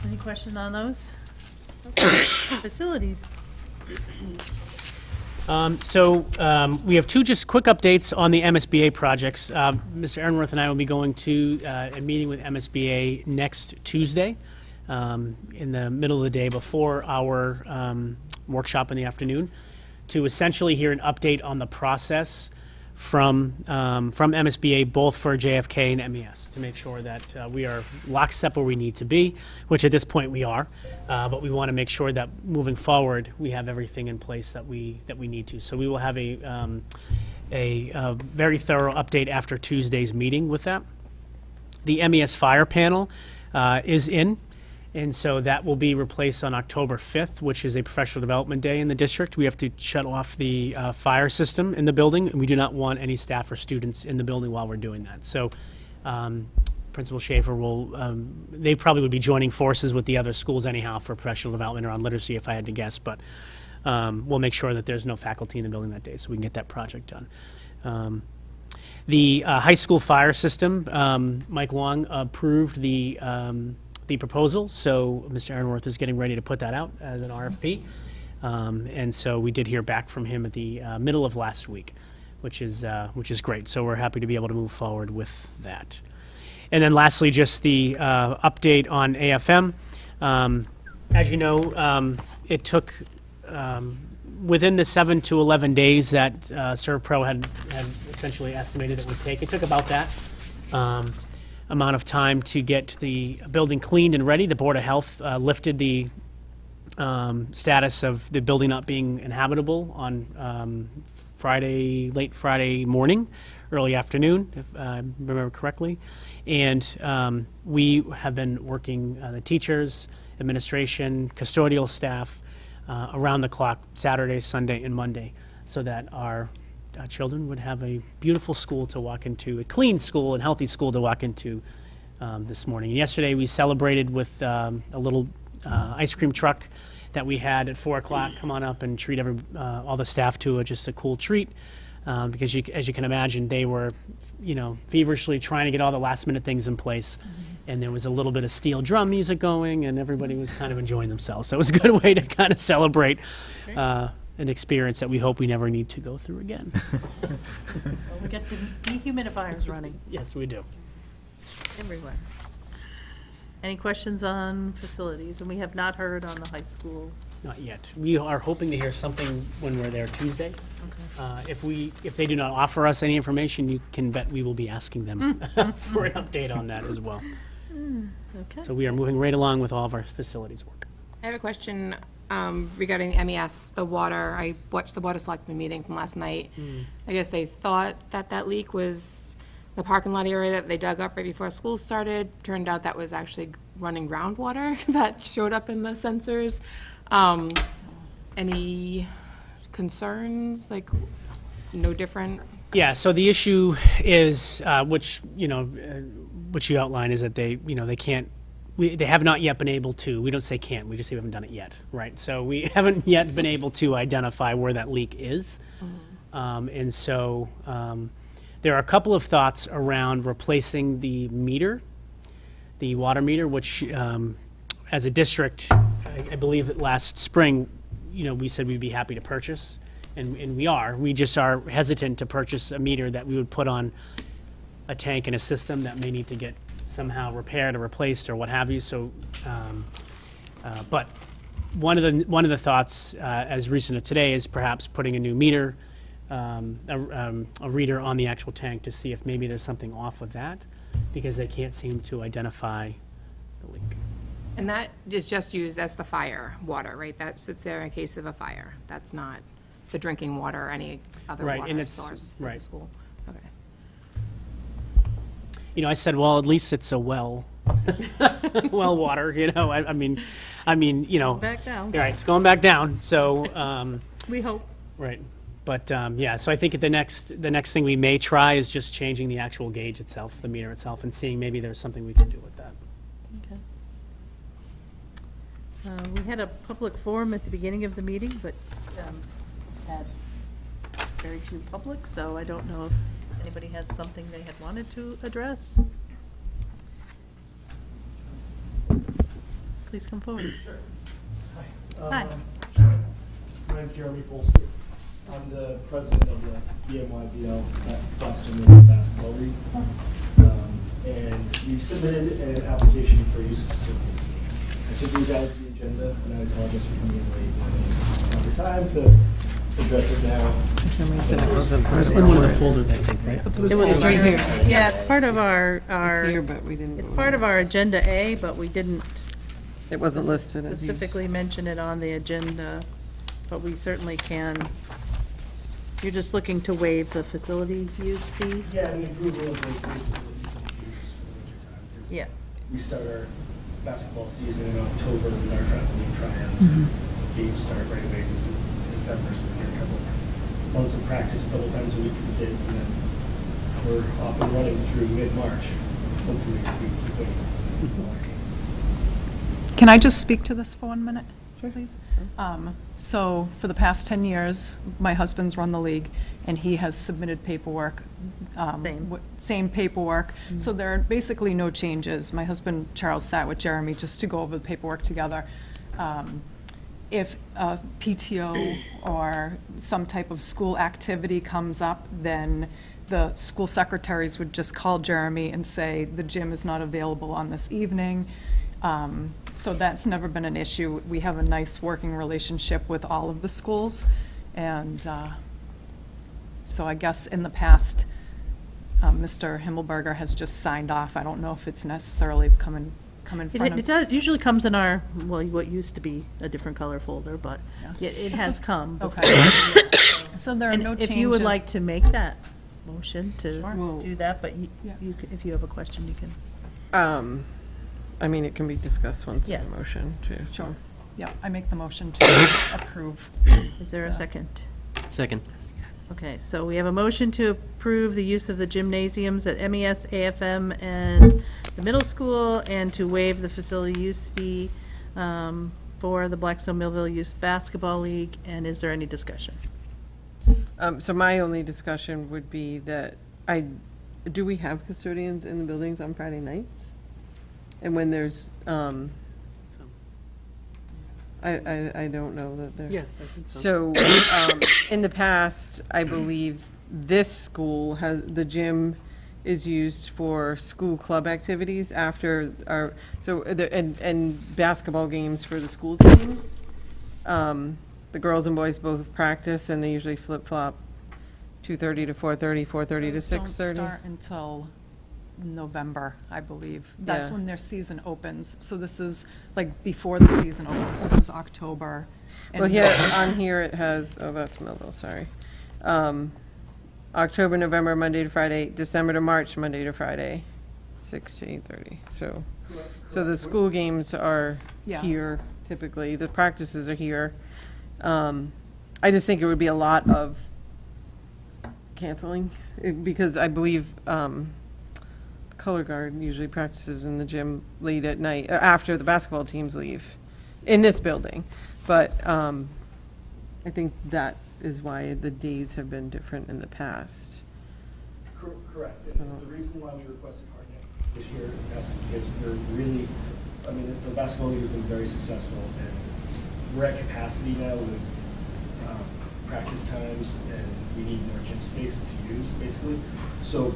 Any question on those? Facilities. We have 2 just quick updates on the MSBA projects. Mr. Aaronworth and I will be going to a meeting with MSBA next Tuesday in the middle of the day before our workshop in the afternoon to essentially hear an update on the process from MSBA, both for JFK and MES, to make sure that we are lockstep where we need to be, which at this point we are, but we want to make sure that moving forward we have everything in place that we need to. So we will have a very thorough update after Tuesday's meeting with that. The MES fire panel is in, And so that will be replaced on October 5th, which is a professional development day in the district. We have to shut off the fire system in the building, and we do not want any staff or students in the building while we're doing that. So Principal Schaefer will, they probably would be joining forces with the other schools anyhow for professional development around literacy, if I had to guess, but we'll make sure that there's no faculty in the building that day so we can get that project done. The high school fire system, Mike Long approved the proposal, so Mr. Aaronworth is getting ready to put that out as an RFP. And so we did hear back from him at the middle of last week, which is great. So we're happy to be able to move forward with that. And then lastly, just the update on AFM. As you know, it took within the 7 to 11 days that ServPro had essentially estimated it would take. It took about that amount of time to get the building cleaned and ready. The Board of Health lifted the status of the building not being inhabitable on late Friday morning, early afternoon, if I remember correctly. And we have been working, the teachers, administration, custodial staff, around the clock, Saturday, Sunday, and Monday, so that our children would have a beautiful school to walk into, a clean school and healthy school to walk into this morning. And yesterday we celebrated with a little ice cream truck that we had at 4 o'clock. Come on up and treat all the staff to just a cool treat, because as you can imagine, they were, feverishly trying to get all the last minute things in place. And there was a little bit of steel drum music going, and everybody was kind of enjoying themselves. So it was a good way to kind of celebrate an experience that we hope we never need to go through again. Well, we got the dehumidifiers running Yes, we do. everywhere. Any questions on facilities? And we have not heard on the high school. Not yet. We are hoping to hear something when we're there Tuesday. If they do not offer us any information, you can bet we will be asking them for an update on that as well. Okay. So we are moving right along with all of our facilities work. I have a question regarding MES, the water. I watched the Board of Selectmen meeting from last night. I guess they thought that leak was the parking lot area that they dug up right before school started. Turned out that was actually running groundwater that showed up in the sensors. Any concerns, like no different? Yeah, so the issue is, which you outline, is that they have not yet been able to, we don't say can't, we just say we haven't done it yet, right? So we haven't yet been able to identify where that leak is. And so there are a couple of thoughts around replacing the meter, the water meter, which as a district, I believe that last spring, we said we'd be happy to purchase, and we are. We just are hesitant to purchase a meter that we would put on a tank in a system that may need to get somehow repaired or replaced or what have you. So, but one of the thoughts as recent as today is perhaps putting a new meter, a reader on the actual tank to see if maybe there's something off with that, because they can't seem to identify the leak. And that is just used as the fire water, right? That sits there in case of a fire. That's not the drinking water or any other Right, water and it's- source for the right. school. Okay. I said, well, at least it's a well water, I mean, Back down. right, it's going back down, so, We hope. right. But, yeah, so I think the next thing we may try is just changing the actual gauge itself, the meter itself, and seeing maybe there's something we can do with that. Okay. We had a public forum at the beginning of the meeting, but had very few public, so I don't know if anybody has something they had wanted to address. Please come forward. Hi. My name's Jeremy Folster. I'm the president of the BMYBL Blackstone Basketball League. And we submitted an application for use of facilities. I took these out of the agenda, and I apologize for coming in late. Not the time to address it now. It was in one of the folders, I think, right? It was It's right here. Yeah, it's part of our, It's here, but we didn't. it's part of our Agenda A, but we didn't It wasn't listed as used. specifically mention it on the agenda, but we certainly can. You're just looking to waive the facility use fees? Yeah, and the approval of those facilities for the winter time. Yeah. We start our basketball season in October with our trampoline tryouts. Games start right away in December, so we get a couple months of practice, a couple times a week for the kids, and then we're off and running through mid-March. Hopefully, we keep winning all our games. Can I just speak to this for 1 minute, please? So for the past 10 years, my husband's run the league, and he has submitted paperwork. Same paperwork. So there are basically no changes. My husband, Charles, sat with Jeremy just to go over the paperwork together. If PTO or some type of school activity comes up, then the school secretaries would just call Jeremy and say, the gym is not available on this evening. So that's never been an issue. We have a nice working relationship with all of the schools. And so I guess in the past, Mr. Himmelberger has just signed off. I don't know if it's necessarily come in front of. It does, usually comes in our, well, what used to be a different color folder, but it has come. Okay. So there are no changes. If you would like to make that motion to do that, but if you have a question, you can. I mean, it can be discussed once in the motion, too. Sure. Yeah, I make the motion to approve. Is there a second? Second. Okay, so we have a motion to approve the use of the gymnasiums at MES, AFM, and the middle school, and to waive the facility use fee for the Blackstone Millville Youth Basketball League. And is there any discussion? So my only discussion would be that do we have custodians in the buildings on Friday nights? And when there's, I don't know that there. Yeah, I think so. So, in the past, I believe this school the gym is used for school club activities after and basketball games for the school teams. The girls and boys both practice, and they usually flip-flop 2:30 to 4:30, 4:30 to 6:30. Don't start until November, I believe. That's when their season opens. So this is like before the season opens. This is October. Well, here on here it has. Oh, that's Millville. Sorry. October, November, Monday to Friday. December to March, Monday to Friday, 6 to 8:30. So the school games are here typically. The practices are here. I just think it would be a lot of canceling because I believe. Color guard usually practices in the gym late at night after the basketball teams leave in this building. But I think that is why the days have been different in the past. Correct. And the reason why we requested hardnet this year is because we're really, I mean, the basketball league has been very successful, and we're at capacity now with practice times, and we need more gym space to use, basically. So,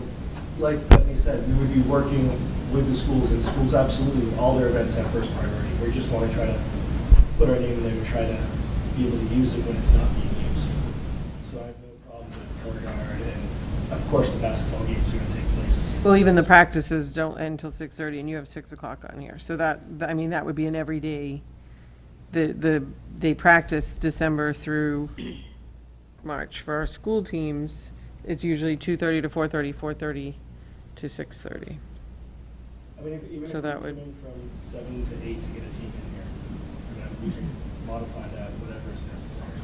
like Bethany said, we would be working with the schools, and schools absolutely, all their events have first priority. We just want to try to put our name in there and try to be able to use it when it's not being used. So I have no problem with color guard, and of course the basketball games are going to take place. Well, even the practices don't end until 6:30, and you have 6 o'clock on here. So that I mean, that would be an everyday. They practice December through March. For our school teams, it's usually 2:30 to 4:30, 4:30 to 6:30. I mean, even so if that we're would from 7 to 8 to get a team in here, and then we can modify that whatever is necessary.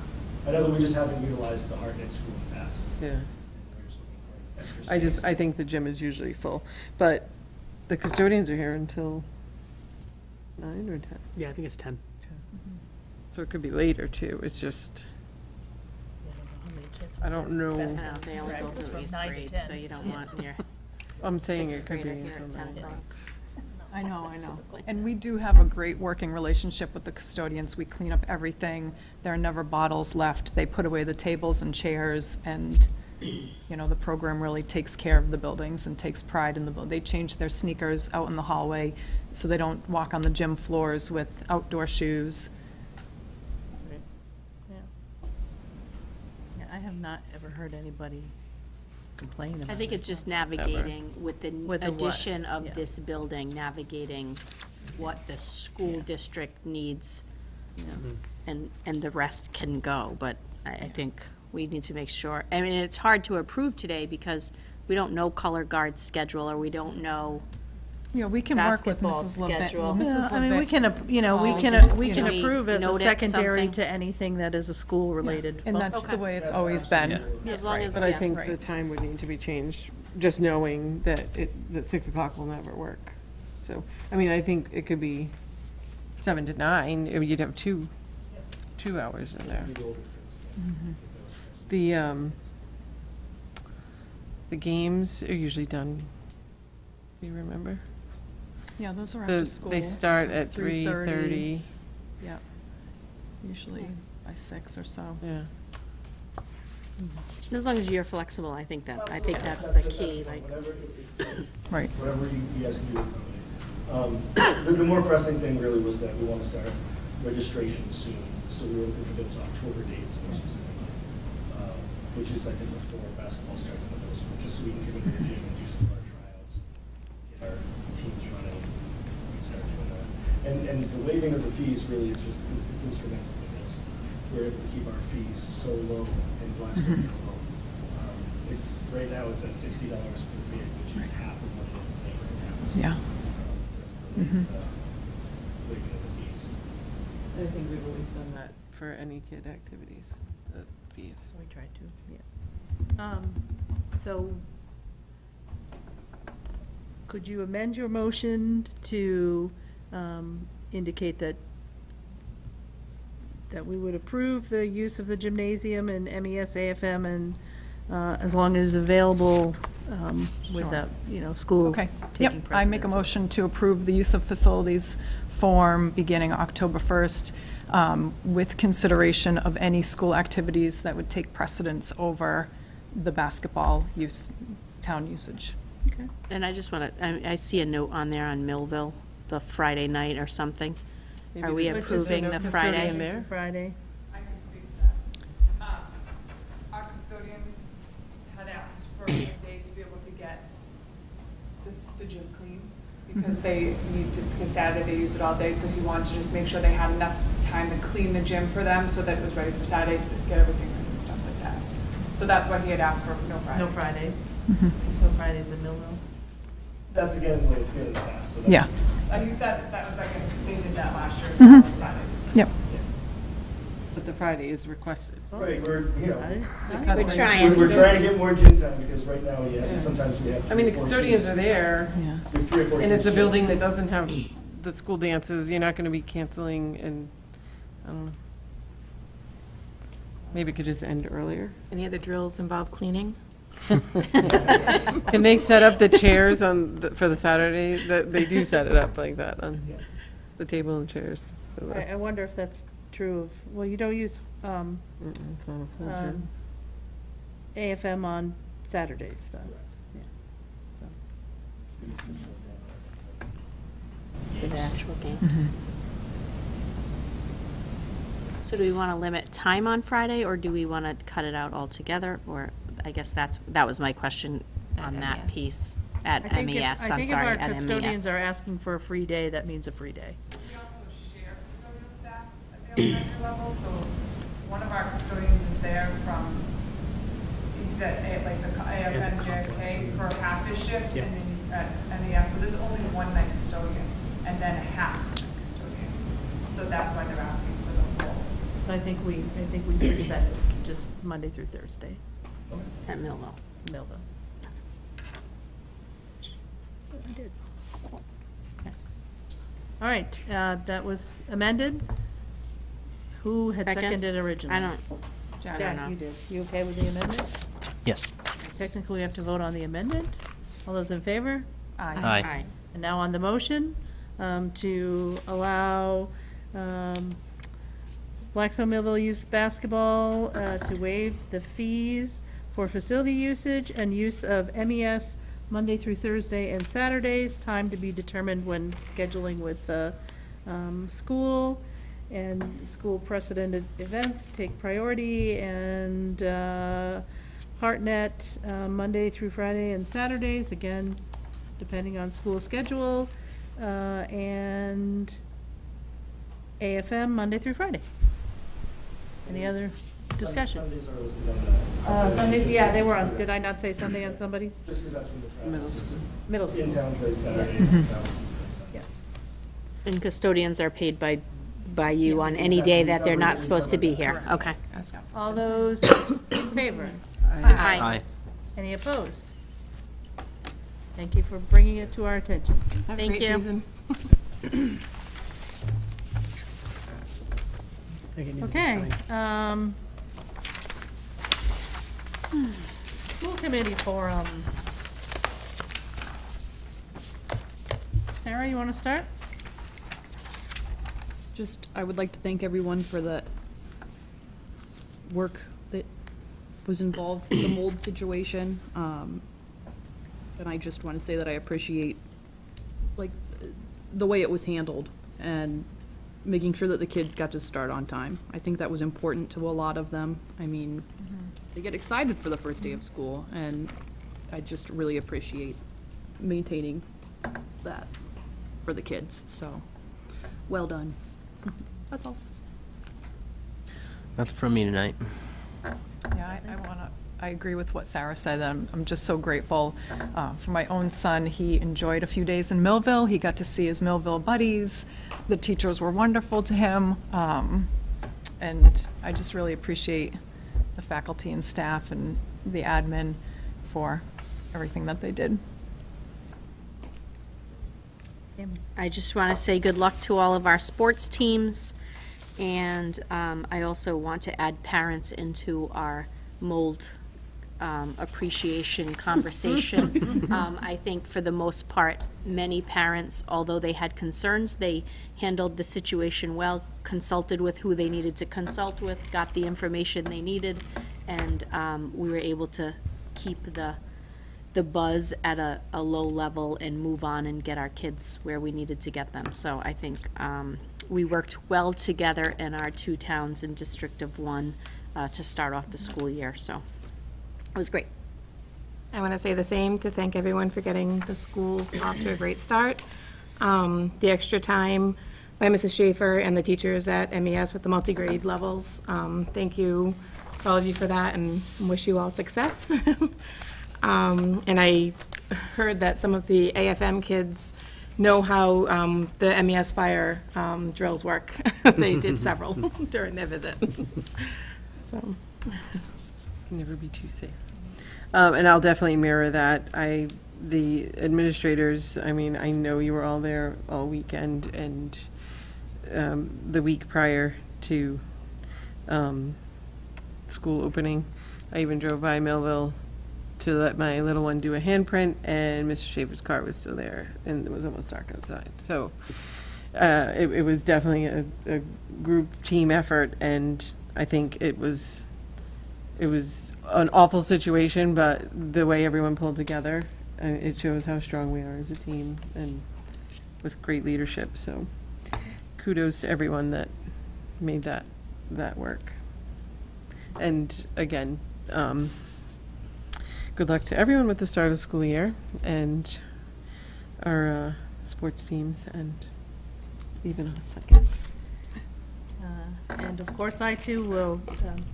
I know that we just haven't utilized the hardnet school in the past. Yeah. We're just looking for extra space. I think the gym is usually full, but the custodians are here until 9 or 10. Yeah, I think it's 10. So it could be later too. It's just. I don't know. They only go through 8th grade, so you don't want your I'm saying it could be here until at 10 9. o'clock. I know. And we do have a great working relationship with the custodians. We clean up everything. There are never bottles left. They put away the tables and chairs, and, you know, the program really takes care of the buildings and takes pride in the building. They change their sneakers out in the hallway so they don't walk on the gym floors with outdoor shoes. I have not ever heard anybody complain about it. I think it's just navigating with the With the what? addition of Yeah. this building, navigating what the school district needs, and the rest can go. But I think we need to make sure, I mean, it's hard to approve today because we don't know color guard's schedule, or we don't know Yeah, we can work with basketball Mrs. Levitt. schedule. Well, Mrs. Yeah, I mean, we Levitt can, you know, we calls can, us, we you can know. approve as a Note it, secondary something. to anything that is a school-related. And that's the Okay. way it's always been. As long as, But I yeah. think right. the time would need to be changed, just knowing that that 6 o'clock will never work. So, I mean, I think it could be 7 to 9, I mean, you'd have two hours in there. The games are usually done, do you remember? Yeah, those are after school. They start at 3:30. 3:30. Yeah, usually by 6 or so. Yeah. As long as you're flexible, I think that's the key, like. Whatever Right. whatever you guys can do. The more pressing thing really was that we want to start registration soon, so we were looking for those October dates more specifically, which is, I think, before basketball starts in the middle school, just so we can come into the gym and do some of our trials, get our teams running, we start doing that. And the waiving of the fees really is just, it's instrumental in this. We're able to keep our fees so low in Blackstone alone. It's, right now, it's at $60 per kid, which is half of what it is in neighboring towns. Yeah. Waiving of the fees. I think we've always done that for any kid activities, the fees. We tried to, yeah. So, could you amend your motion to indicate that we would approve the use of the gymnasium and MES, AFM, and as long as available with that, you know, school Okay. taking Yep, I make a precedence. motion to approve the use of facilities form beginning October 1st with consideration of any school activities that would take precedence over the basketball use, town usage. Okay. And I just want to, I see a note on there on Millville, the Friday night or something. Maybe Are we there's approving no the custodian Friday? there? Friday. I can speak to that. Our custodians had asked for a day to be able to get the gym clean, because they need to, because Saturday they use it all day, so he wanted to just make sure they had enough time to clean the gym for them, so that it was ready for Saturdays, get everything ready and stuff like that. So that's why he had asked for no Fridays. No Fridays. No Fridays in Millville. That's again the way it's been in the past, so that's. Yeah. He said that was, I guess, they did that last year, so on Fridays. Yep. But the Friday is requested. Right, we're, you know, We're trying. we're trying to get more gyms out, because right now, yeah, sometimes we have. I mean, the 3 or 4 custodians gyms. are there, Yeah. We have 3 or 4 and it's a gyms. building that doesn't have the school dances, you're not gonna be canceling, and, I don't know. Maybe it could just end earlier. Any other drills involve cleaning? Can they set up the chairs for the Saturday? They do set it up like that, on the table and chairs. I wonder if that's true of, well, you don't use It's not a full gym. AFM on Saturdays, though. For the actual games. So do we want to limit time on Friday, or do we want to cut it out altogether? Or, I guess that was my question on that MES. piece, at I think if- MES, I I'm think sorry, if our at custodians MES. are asking for a free day, that means a free day. We also share custodial staff at the elementary level, so one of our custodians is there from, he's at like the AFN JFK for half his shift, Yeah. and then he's at MES, so there's only one night custodian, and then a half night custodian. So that's why they're asking for the full. I think we switched that to just Monday through Thursday, At Millville. Millville. I did. Okay. All right, that was amended. Who had Second? seconded originally? I don't Jack, know. you did. You okay with the amendment? Yes. Technically, we have to vote on the amendment. All those in favor? Aye. And now on the motion, to allow Blackstone Millville Youth Basketball to waive the fees for facility usage and use of MES Monday through Thursday and Saturdays, time to be determined when scheduling with the school, and school precedented events take priority, and HeartNet Monday through Friday and Saturdays, again, depending on school schedule, and AFM Monday through Friday. Any other discussion. Sundays are listed on the. Sundays, yeah, they were on, did I not say Sunday on somebody's? Just because that's when the Middle traffic. Middle school. In-town plays Saturdays. town plays Sundays. Yeah. And custodians are paid by you on any day that they're not supposed to be here. Okay. All those in favor? Aye. Any opposed? Thank you for bringing it to our attention. Have a Thank great you. season. I think it needs to be Okay. signed. School committee forum. Sarah, you want to start? Just, I would like to thank everyone for the work that was involved with the mold situation. And I just want to say that I appreciate, like, the way it was handled and making sure that the kids got to start on time. I think that was important to a lot of them. I mean, they get excited for the first day of school, and I just really appreciate maintaining that for the kids, so, well done. That's all. Nothing from me tonight. Yeah, I agree with what Sarah said. I'm just so grateful for my own son. He enjoyed a few days in Millville. He got to see his Millville buddies. The teachers were wonderful to him. And I just really appreciate the faculty and staff and the admin for everything that they did. I just want to say good luck to all of our sports teams. And I also want to add parents into our mold appreciation conversation. I think for the most part, many parents, although they had concerns, they handled the situation well, consulted with who they needed to consult with, got the information they needed, and we were able to keep the buzz at a low level and move on and get our kids where we needed to get them. So I think we worked well together in our two towns in District of 1 to start off the school year, so it was great. I want to say the same, to thank everyone for getting the schools off to a great start. The extra time by Mrs. Schaefer and the teachers at MES with the multi-grade levels. Thank you to all of you for that, and wish you all success. And I heard that some of the AFM kids know how the MES fire drills work. They did several during their visit. So. Never be too safe. And I'll definitely mirror that. The administrators, I mean, I know you were all there all weekend and the week prior to school opening. I even drove by Millville to let my little one do a handprint, and Mr. Schaefer's car was still there, and it was almost dark outside. So it was definitely a group team effort, and I think it was an awful situation, but the way everyone pulled together, it shows how strong we are as a team and with great leadership. So kudos to everyone that made that work. And again, good luck to everyone with the start of the school year and our sports teams, and even us, I guess. And of course, I too will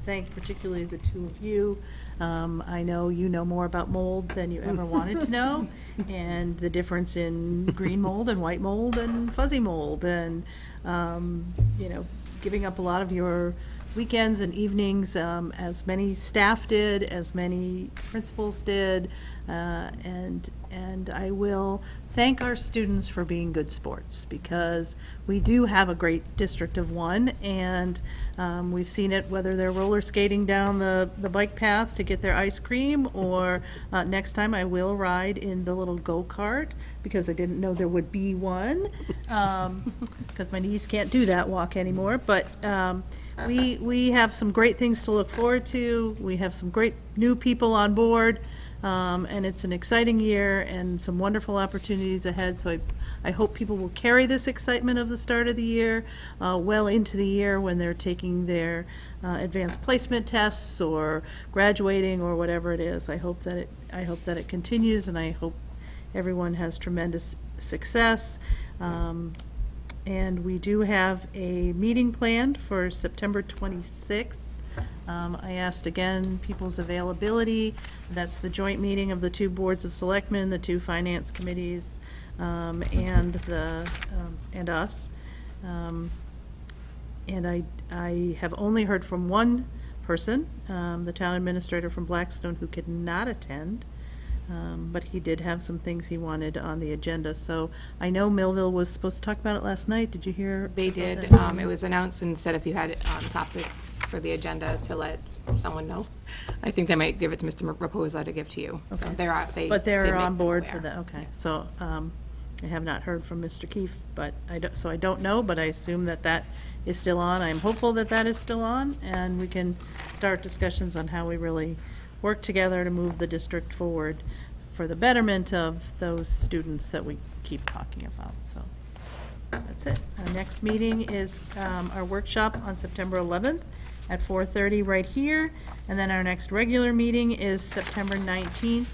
thank particularly the two of you. I know you know more about mold than you ever wanted to know, and the difference in green mold and white mold and fuzzy mold, and you know, giving up a lot of your weekends and evenings, as many staff did, as many principals did, and I will thank our students for being good sports, because we do have a great District of 1, and we've seen it whether they're roller skating down the bike path to get their ice cream, or next time I will ride in the little go-kart, because I didn't know there would be one, because my knees can't do that walk anymore, but we have some great things to look forward to. We have some great new people on board. And it's an exciting year and some wonderful opportunities ahead. So I hope people will carry this excitement of the start of the year well into the year when they're taking their advanced placement tests or graduating or whatever it is. I hope that it continues, and I hope everyone has tremendous success. And we do have a meeting planned for September 26th I asked again people's availability. That's the joint meeting of the 2 boards of selectmen, the 2 finance committees, and us. And I have only heard from one person, the town administrator from Blackstone, who could not attend. But he did have some things he wanted on the agenda. So I know Millville was supposed to talk about it last night. Did you hear? They did. It was announced and said if you had topics for the agenda to let someone know. I think they might give it to Mr. Raposa to give to you. So Okay. But they're on board for that, okay. So I have not heard from Mr. Keefe, but so I don't know, but I assume that that is still on. I'm hopeful that that is still on, and we can start discussions on how we really work together to move the district forward for the betterment of those students that we keep talking about. So that's it. Our next meeting is our workshop on September 11th at 4:30 right here, and then our next regular meeting is September 19th.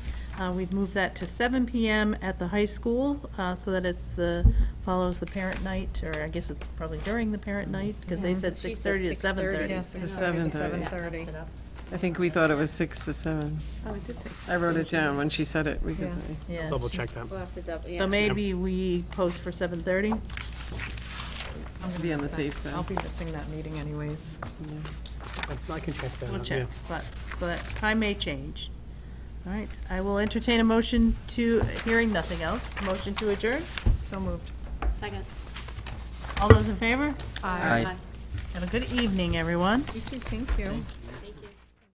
We've moved that to 7 p.m. at the high school, so that follows the parent night, or I guess it's probably during the parent night, because they said 6:30 to 7:30. Yeah, 7:30. I think we thought it was 6 to 7. Oh, it did say 6. I wrote it down when she said it, because Yeah. Double check that. We'll have to double, yeah. So maybe we post for 7:30? to be on the safe side. I'll be missing that meeting anyways. I can check that We'll out, check, yeah. but, so that time may change. All right, I will entertain a motion hearing nothing else, motion to adjourn. So moved. Second. All those in favor? Aye. Have a good evening, everyone. You too, thank you.